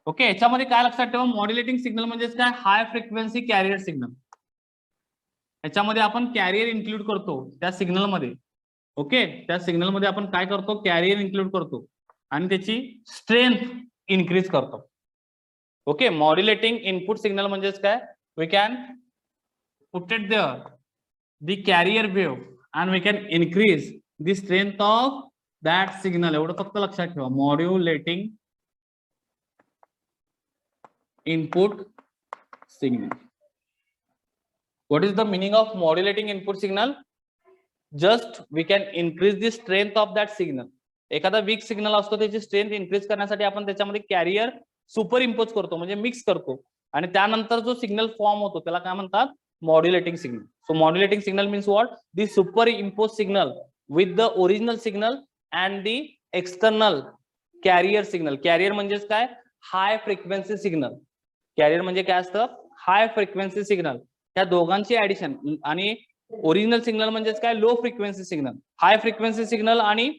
ओके, याच्यामध्ये काय लक्षात ठेवा, मॉड्युलेटिंग सिग्नल म्हणजेच काय, हाय फ्रिक्वेन्सी कॅरियर सिग्नल. याच्यामध्ये आपण कॅरियर इन्क्लूड करतो त्या सिग्नल मध्ये. ओके, त्या सिग्नल मध्ये आपण काय करतो, कॅरियर इन्क्लूड करतो आणि त्याची स्ट्रेंथ इन्क्रीज करतो. ओके, मॉड्युलेटिंग इनपुट सिग्नल म्हणजेच काय, we can put it there the carrier wave and we can increase the strength of that signal. एवढं फक्त लक्षात ठेवा, modulating input signal. What is the meaning of modulating input signal? Just we can increase the strength of that signal. एखादा वीक सिग्नल असतो त्याची स्ट्रेंथ इन्क्रीज करण्यासाठी आपण त्याच्यामध्ये कॅरियर सुपर इम्पोज करतो, म्हणजे मिक्स करतो, आणि त्यानंतर जो सिग्नल फॉर्म होतो त्याला काय म्हणतात, modulating signal. So modulating signal means what, the superimpose signal with the original signal and the external carrier signal. Carrier म्हणजेच काय, हाय फ्रिक्वेन्सी सिग्नल. कॅरियर म्हणजे काय असतं, हाय फ्रिक्वेन्सी सिग्नल. त्या दोघांची ऍडिशन. आणि ओरिजिनल सिग्नल म्हणजेच काय, low frequency signal. High frequency signal आणि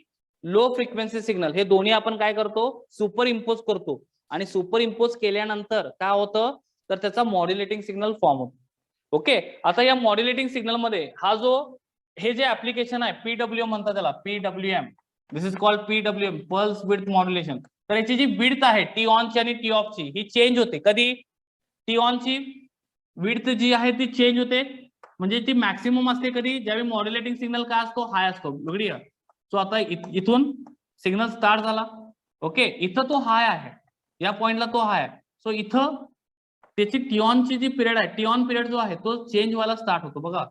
लो फ्रिक्वेन्सी सिग्नल हे दोन्ही आपण काय करतो, सुपर इम्पोज करतो. आणि सुपर इम्पोज केल्यानंतर काय होतं तर त्याचा मॉड्युलेटिंग सिग्नल फॉर्म होतो. ओके, आता या मॉड्युलेटिंग सिग्नल मध्ये हा जो हे जे ऍप्लिकेशन आहे PWM म्हणतात त्याला, PWM. This is called PWM, pulse width modulation. तर याची जी विड्थ आहे टी ऑनची आणि टी ऑफची ही चेंज होते. कधी, टी ऑनची विड्थ जी आहे ती चेंज होते, म्हणजे ती मॅक्सिमम असते कधी, ज्यावेळी मॉड्युलेटिंग सिग्नल काय असतो, हाय असतो. वेगळी. सो आता इथून सिग्नल स्टार्ट झाला. ओके, इथं तो हाय आहे, या पॉइंटला तो हाय आहे. सो इथं त्याची टीऑनची जी पिरियड आहे, टीऑन पिरियड जो आहे तो चेंज व्हायला स्टार्ट होतो. बघा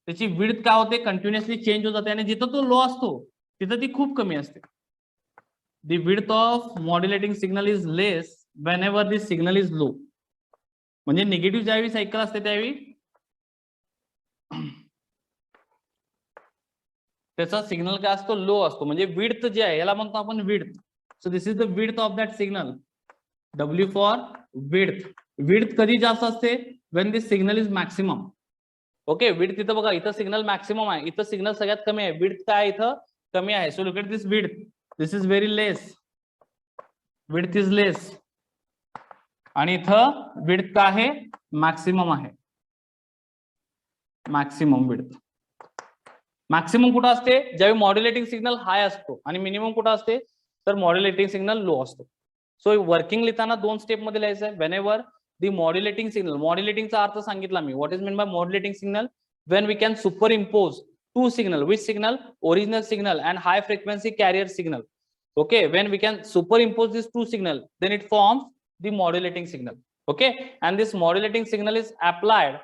त्याची विड्थ काय होते, कंटिन्युअसली चेंज होत जाते. आणि जिथं तो लो असतो तिथं ती खूप कमी असते. The width of modulating signal is less Wien ever this signal is low. म्हणजे निगेटिव्ह ज्यावेळी सायकल असते त्यावेळी त्याचा सिग्नल काय असतो, लो असतो. म्हणजे विड्थ जे आहे याला म्हणतो आपण width. So this is the width of that signal. W for width. Width कधी जास्त असते, Wien this signal is maximum. Okay, width इथं बघा, इथं सिग्नल मॅक्सिमम आहे, इथं सिग्नल सगळ्यात कमी आहे. विड्थ काय इथं कमी आहे. So look at this width, this is very less, width is less. आणि इथं विड्थ काय आहे, मॅक्सिमम आहे, मॅक्सिमम विड्थ. मॅक्सिमम कुठं असते, ज्यावेळी मॉड्युलेटिंग सिग्नल हाय असतो. आणि मिनिमम कुठं असते तर मॉड्युलेटिंग सिग्नल लो असतो. सो वर्किंग लिहिताना दोन स्टेप मध्ये लिहायचं आहे. Whenever the modulating signal, मॉड्युलेटिंगचा अर्थ सांगितला मी. What is mean by modulating signal, when we can superimpose to signal. Which signal, original signal and high frequency carrier signal. Okay, when we can superimpose these two signal, then it forms the modulating signal. Okay, and this modulating signal is applied,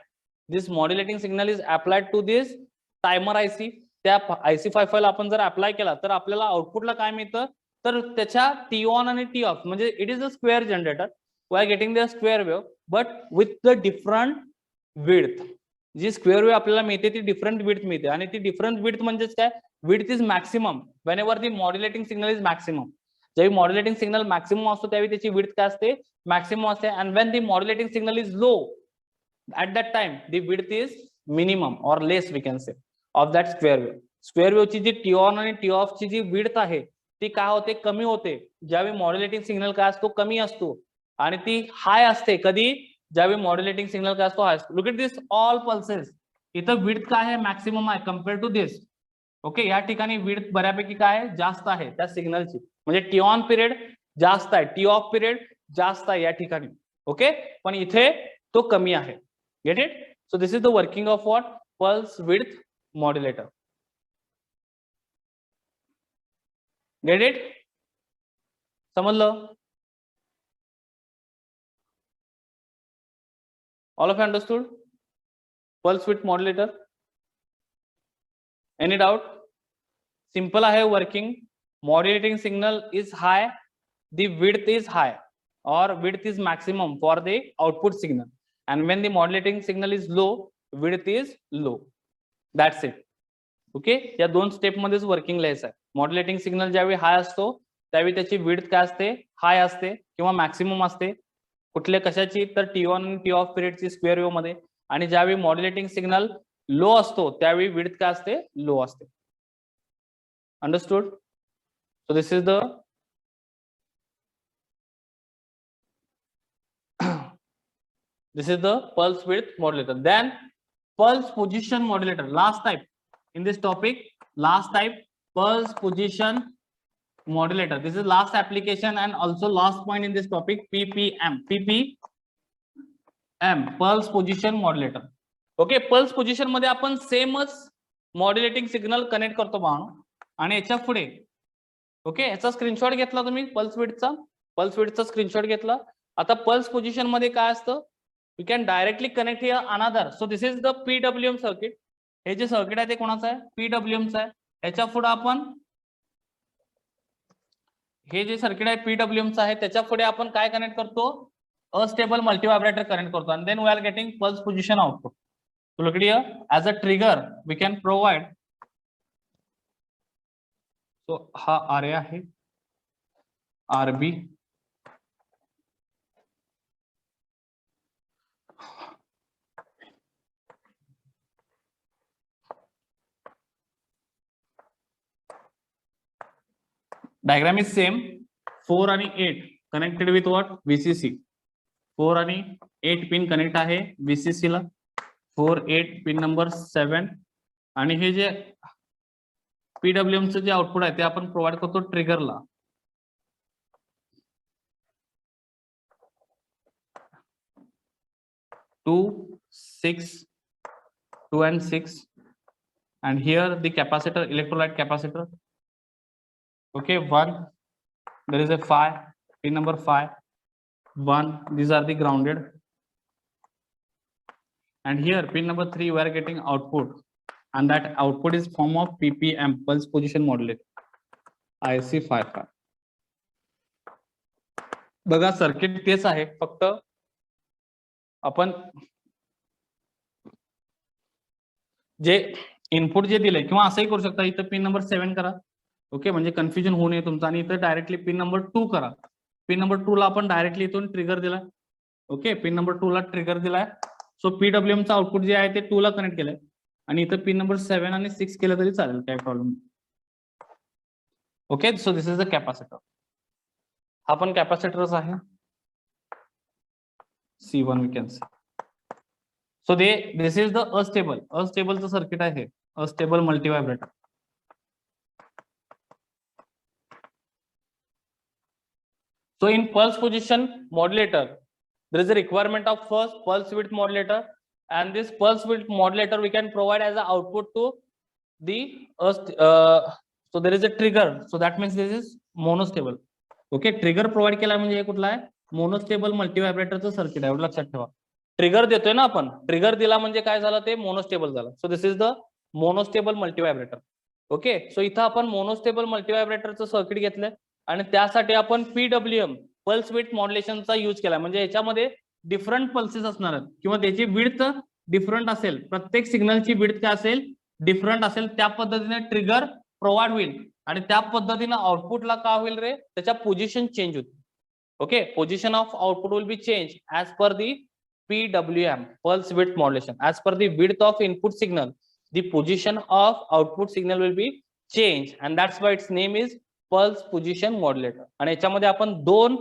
this modulating signal is applied to this timer IC. त्या IC 55 ला आपण जर अप्लाय केला तर आपल्याला आउटपुटला काय मिळतं तर त्याच्या टी ऑन आणि टी ऑफ, म्हणजे it is a square generator. We are getting the square wave but with the different width. जी स्क्वेअर वेव्ह आपल्याला मिळते ती डिफरंट विड्थ मिळते. आणि ती डिफरंट विड्थ म्हणजेच काय, width is maximum whenever the modulating signal is maximum. जेव्हा मॉड्युलेटिंग सिग्नल मॅक्सिमम असतो त्यावेळी त्याची विड्थ काय असते, मॅक्सिमम असते. and when the modulating signal is low, at that time the width is minimum or less we can say of that square wave. Square wave ची जी टी ऑन आणि टी ऑफ ची जी विड्थ आहे ती काय होते, कमी होते. ज्यावेळी मॉड्युलेटिंग सिग्नल काय असतो, कमी असतो. आणि ती हाय असते कधी, ज्यावेळी मॉड्युलेटिंग सिग्नल काय असतो, हाय असतो. Look at this all pulses. इथं विड्थ काय आहे, मॅक्सिमम आहे कम्पेअर टू दिस. ओके, या ठिकाणी विड्थ बऱ्यापैकी काय जास्त आहे त्या सिग्नलची, म्हणजे टी ऑन पिरियड जास्त आहे, टी ऑफ पिरियड जास्त आहे या ठिकाणी. ओके, पण इथे तो कमी आहे. Get it? So this is the working of what? Pulse width modulator. Get it? समजलं? All of you understood pulse width modulator? Any doubt? Simple आहे working. Modulating signal is high, the width is high or width is maximum for the output signal, and when the modulating signal is low, width is low. That's it. Okay, या दोन स्टेप मध्येच वर्किंग लिहायचं आहे. मॉड्युलेटिंग सिग्नल ज्यावेळी हाय असतो त्यावेळी त्याची विड्थ काय असते? हाय असते किंवा मॅक्सिमम असते. कुठल्या कशाची? तर T1 आणि T ऑफ पिरियडची स्क्वेअर वेव्ह मध्ये. आणि ज्यावेळी मॉड्युलेटिंग सिग्नल लो असतो त्यावेळी विड्थ काय असते? लो असते. Understood? So this is the this is the pulse width modulator. Then pulse position modulator, last type in this topic. Last type, pulse position modulator. This is last application and also last point in this topic. PPM, pulse position modulator. Okay, pulse position मध्ये आपण सेमच मॉड्युलेटिंग सिग्नल कनेक्ट करतो पाहणं. आणि याच्या पुढे ओके, याचा स्क्रीनशॉट घेतला तुम्ही पल्स विड्थचा स्क्रीनशॉट घेतला. आता पल्स पोझिशन मध्ये काय असतं? You can directly connect here another. So this is the PWM circuit. हे जे सर्किट आहे ते कोणाचं आहे? PWMचं आहे. याच्या पुढे आपण हे जे सर्किट आहे PWMचं आहे त्याच्या पुढे आपण काय कनेक्ट करतो? अस्टेबल मल्टीव्हायब्रेटर कनेक्ट करतो. आणि then we are getting pulse position output. So look at here, as a trigger we can provide. So हा RA आहे, RB, diagram is same. 4 आणि 8 connected with what? VCC. 4 आणि 8 पिन कनेक्ट आहे VCC ला. 4, 8 पिन नंबर 7. आणि हे जे PWM चं जे आउटपुट आहे ते आपण प्रोव्हाइड करतो ट्रिगरला. 2, 6, 2 and 6. And here the capacitor, electrolyte capacitor. Okay, 1. There is a 5, pin number 5, 1. These are the grounded. And here pin number 3 we are getting output, and that output is form of PPM, pulse position modulator, IC55. बघा सर्किट तेच आहे, फक्त आपण जे इनपुट जे दिले किंवा असंही करू शकता. इथं पिन नंबर 7 करा. ओके, म्हणजे कन्फ्युजन होऊ नये तुमचं. आणि इथं डायरेक्टली पिन नंबर 2 करा. पिन नंबर 2 ला आपण डायरेक्टली इथून ट्रिगर दिलाय. ओके, पिन नंबर 2 ला ट्रिगर दिलाय. सो PWM चं आउटपुट जे आहे ते 2 ला कनेक्ट केलंय. आणि इथं पिन नंबर 7 आणि 6 केलं तरी चालेल, काही problem. Okay, so this is the capacitor. हा पण कॅपॅसिटरच आहे, C1 we can see. So this is the अस्टेबलचं सर्किट आहे, astable multivibrator. So in pulse position modulator, there is a requirement of first pulse width modulator, and this pulse width modulator we can provide as an output to the so there is a trigger, so that means this is monostable. Okay, trigger provide केला म्हणजे हे कुठला आहे? मोनोस्टेबल मल्टीव्हायब्रेटरचं सर्किट आहे, लक्षात ठेवा. ट्रिगर देतोय ना आपण, ट्रिगर दिला म्हणजे काय झालं? ते मोनोस्टेबल झालं. So this is the monostable multivibrator. Okay, so इथं आपण मोनोस्टेबल मल्टीव्हायब्रेटरचं सर्किट घेतलंय आणि त्यासाठी आपण PWM, पल्स विड्थ मॉड्युलेशनचा यूज केला. म्हणजे याच्यामध्ये डिफरंट पल्सेस असणार आहेत किंवा त्याची विड्थ डिफरंट असेल. प्रत्येक सिग्नलची विड्थ काय असेल? डिफरंट असेल. त्या पद्धतीने ट्रिगर प्रोव्हाइड होईल आणि त्या पद्धतीने आउटपुटला काय होईल रे? त्याच्या पोझिशन चेंज होते. Okay, position of output will be change as per the PWM, pulse width modulation. As per the width of input signal, the position of output signal will be changed, and that's why its name is pulse position modulator. आणि याच्यामध्ये आपण 2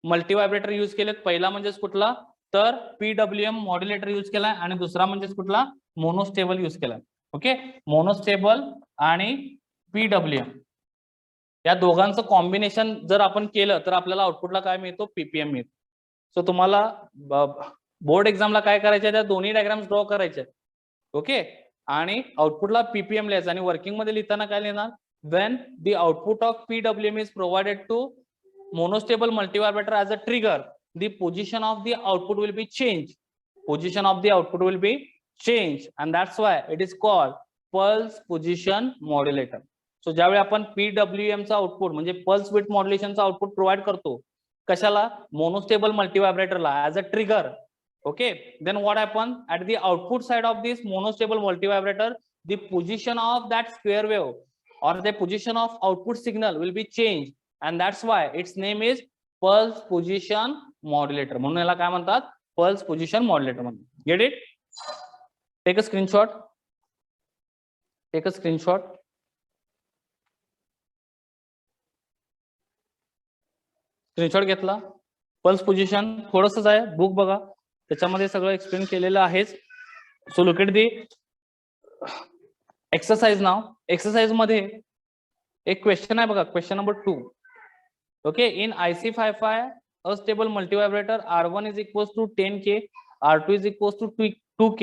मल्टीव्हायब्रेटर यूज केलेत. पहिला म्हणजेच कुठला? तर PWM मॉड्युलेटर यूज केलाय आणि दुसरा म्हणजेच कुठला? मोनोस्टेबल यूज केलाय. ओके, मोनोस्टेबल आणि PWM. या दोघांचं कॉम्बिनेशन जर आपण केलं तर आपल्याला आउटपुटला काय मिळतो, पीपीएम मिळतो. सो तुम्हाला बोर्ड एक्झामला काय करायचं, त्या दोन्ही डायग्राम्स ड्रॉ करायचे. ओके, आणि आउटपुटला पीपीएम लिहायचं आणि वर्किंग मध्ये लिहिताना काय लिहिणार, when the output of PWM is provided to monostable multivibrator as a trigger, the position of the output will be changed. Position of the output will be changed, and that's why it is called pulse position modulator. So ज्यावेळी आपण PWM चा आउटपुट म्हणजे पल्स विथ मॉड्युलेशनचा आउटपुट प्रोव्हाइड करतो, कशाला, मोनोस्टेबल मल्टीव्हायब्रेटरला as a trigger. Okay, then what happen at the output side of this monostable multivibrator, the position of that square wave or the position of output signal will be changed, and that's why its name is pulse position modulator. म्हणून याला काय म्हणतात, pulse position modulator म्हणतात. Get it? Take a screenshot. Take a screenshot. Screenshot घेतला. पल्स पोझिशन थोडंसंच आहे, बुक बघा, त्याच्यामध्ये सगळं एक्सप्लेन केलेलं आहेच. So look at the exercise now. Exercise मध्ये एक क्वेश्चन आहे बघा, question number 2. Okay, in IC55 astable multivibrator R1 is equals to 10K, R2 is equals to 2K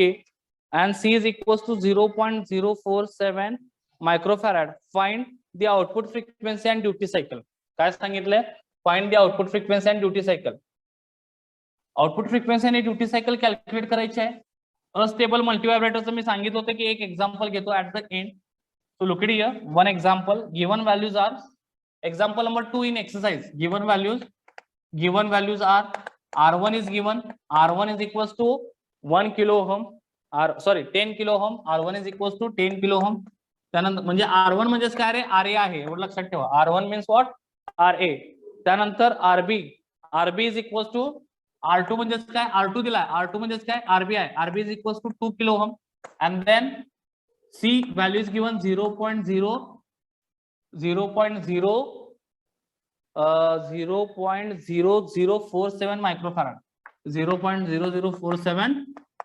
and C is equals to 0.047 microfarad. Find the output frequency and duty cycle. काय सांगितलंय, find the output frequency and duty cycle. Output frequency आणि ड्युटी सायकल कॅल्क्युलेट करायची आहे. अस्टेबल मल्टीव्हायब्रेटरचं मी सांगितलं होतं की एक एक्झाम्पल घेतो at the end. So look it here, one example. Given values are, example number 2 in exercise. Given values are R1 is given, R1 is equals to 1 kilo ohm, 10 kilo ohm, R1 is equals to 10 kilo ohm. त्यानंतर म्हणजे R1 म्हणजेच काय रे, RA आहे, एवढं लक्षात ठेवा. R1 means what, RA. त्यानंतर RB is equals to R2 म्हणजेच काय, R2 दिलाय, R2 म्हणजेच काय, RB आहे, RB is equals to 2 kilo ohm. and then C value is given 0.0047 microfarad, 0.0047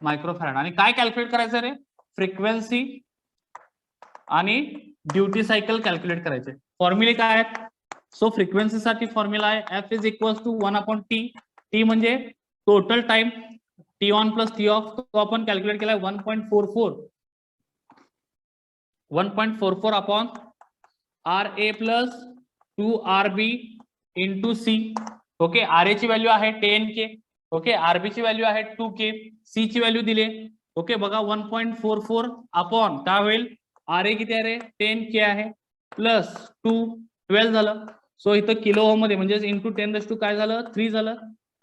microfarad. आणि काय कॅल्क्युलेट करायचं रे, फ्रिक्वेन्सी आणि ड्युटी सायकल कॅल्क्युलेट करायचे. फॉर्म्युले काय आहेत, सो फ्रिक्वेन्सीसाठी फॉर्म्युला आहे F is equals to 1/T. T म्हणजे total time, T on plus T of, तो आपण कॅल्क्युलेट केलाय 1.44 upon RA plus 2RB into C. Okay, RA ची व्हॅल्यू आहे 10K. ओके, RB ची व्हॅल्यू आहे 2K, C ची व्हॅल्यू दिले. ओके, बघा 1.44 अपॉन काय होईल, RA किती आहे रे, 10K आहे, प्लस 2 12 झालं. सो इथं किलो ओहम मध्ये म्हणजे इंटू 10⁻² काय झालं, 3 झालं,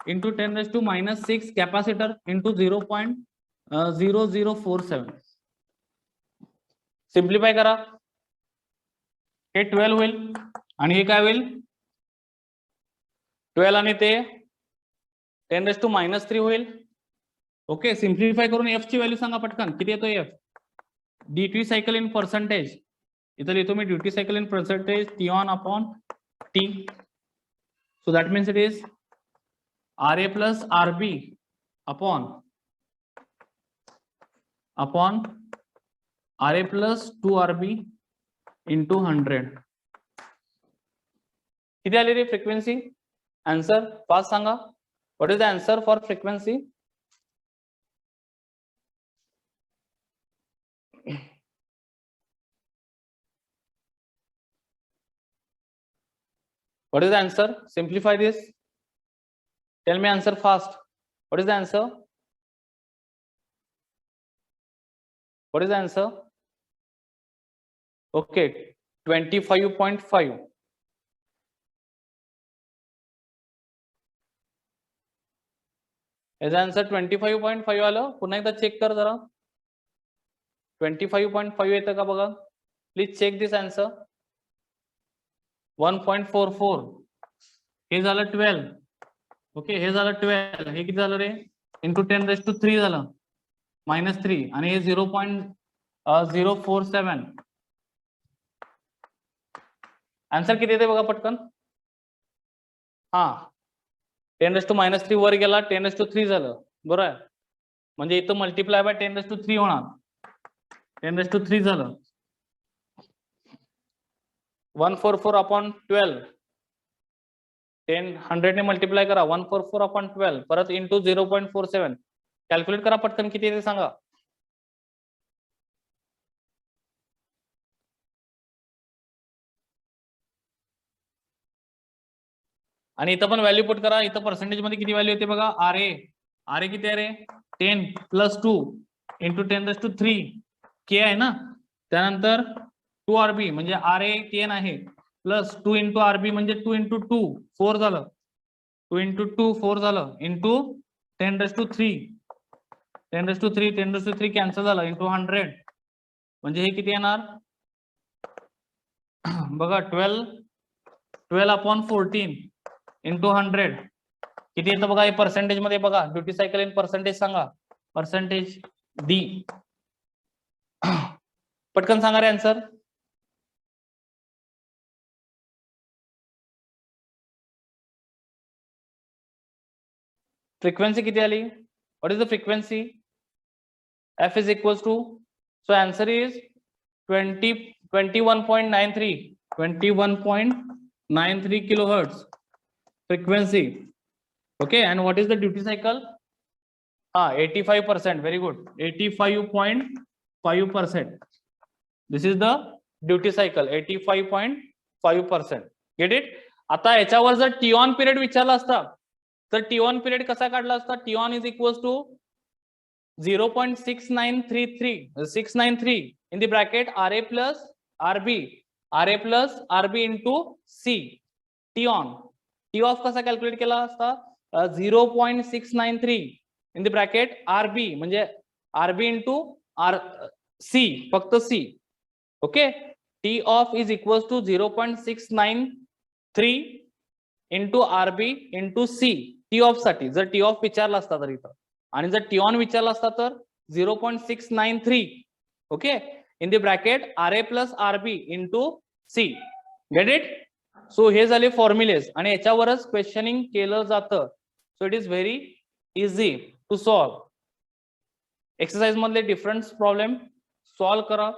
इंटू 10⁻⁻6 कॅपॅसिटर इंटू 0.0047. सिम्प्लिफाय करा, हे 12 होईल आणि हे काय होईल 12 आणि ते 10⁻³ होईल. ओके, सिम्प्लिफाय करून F ची व्हॅल्यू सांगा पटकन, किती येतो F. Duty cycle in percentage, इथं लिहितो मी duty cycle in percentage T on upon T. So that means it is RA plus RB upon RA plus 2RB into 100. किती आली रे फ्रिक्वेन्सी, आन्सर फास्ट सांगा. What is the answer for frequency, what is the answer, simplify this, tell me answer fast. What is the answer, what is the answer? Okay, 25.5. याचा आन्सर 25.5 आलं. पुन्हा एकदा चेक कर जरा, 25.5 येतं का बघा, प्लीज चेक दिस आन्सर. 1.44, हे झालं 12. ओके, हे झालं 12, हे किती झालं रे, इंटू 10⁻³ झालं, -3, आणि हे 0.047. आन्सर किती येते बघा पटकन. हा, 10⁻³ वर गेला, 10⁻³ झालं, बरोबर आहे. म्हणजे इथं मल्टिप्लाय बाय 10⁻³ होणार, 10⁻³ झालं. 144 अपॉन 12 100 ने मल्टिप्लाय करा 144 अपॉन 12 परत इंटू 0.47 कॅल्क्युलेट करा पटकन किती येते सांगा. आणि इथं पण व्हॅल्यू पुट करा. इथं पर्सेंटेज मध्ये किती व्हॅल्यू येते बघा. आर ए किती आहे रे 10 प्लस 2 इंटू 10⁻³ के आहे ना. त्यानंतर 2 आरबी म्हणजे आर ए 10 आहे प्लस 2 इंटू आरबी म्हणजे 2 इंटू 2 4 झालं 2 इंटू 2 4 झालं इंटू 10⁻³ 10⁻³ कॅन्सल झालं इंटू 100 म्हणजे हे किती येणार बघा 12 अपॉन 14 इंटू 100 किती येतं बघा. हे पर्सेंटेज मध्ये बघा. ड्युटी सायकल इन पर्सेंटेज सांगा. पर्सेंटेज डी पटकन सांगा रे आन्सर. फ्रिक्वेन्सी किती आली. What is the frequency. F is equals to so answer is 21.93 kilohertz frequency. Okay, and what is the duty cycle? 85%. Very good. 85.5%. This is the duty cycle. 85.5%. Get it? आता याच्यावर जर टी ऑन पिरियड विचारला असता तर टी ऑन पिरियड कसा काढला असता. T on is equals to 0.6933 in the bracket RA plus RB into C. T on. T off कसा कॅल्क्युलेट केला असता 0.693 in the bracket RB म्हणजे RB into C फक्त C. Okay. T off is equals to 0.693 into RB into C. T off साठी जर T off विचारला असता तर इथं आणि जर टी ऑन विचारला असता तर 0.693 okay in the bracket RA plus RB into C. Get it. So हे झाले फॉर्म्युलेज आणि याच्यावरच क्वेश्चनिंग केलं जातं. So it is very easy to solve. Exercise मधले डिफरंट प्रॉब्लेम सॉल्व करा.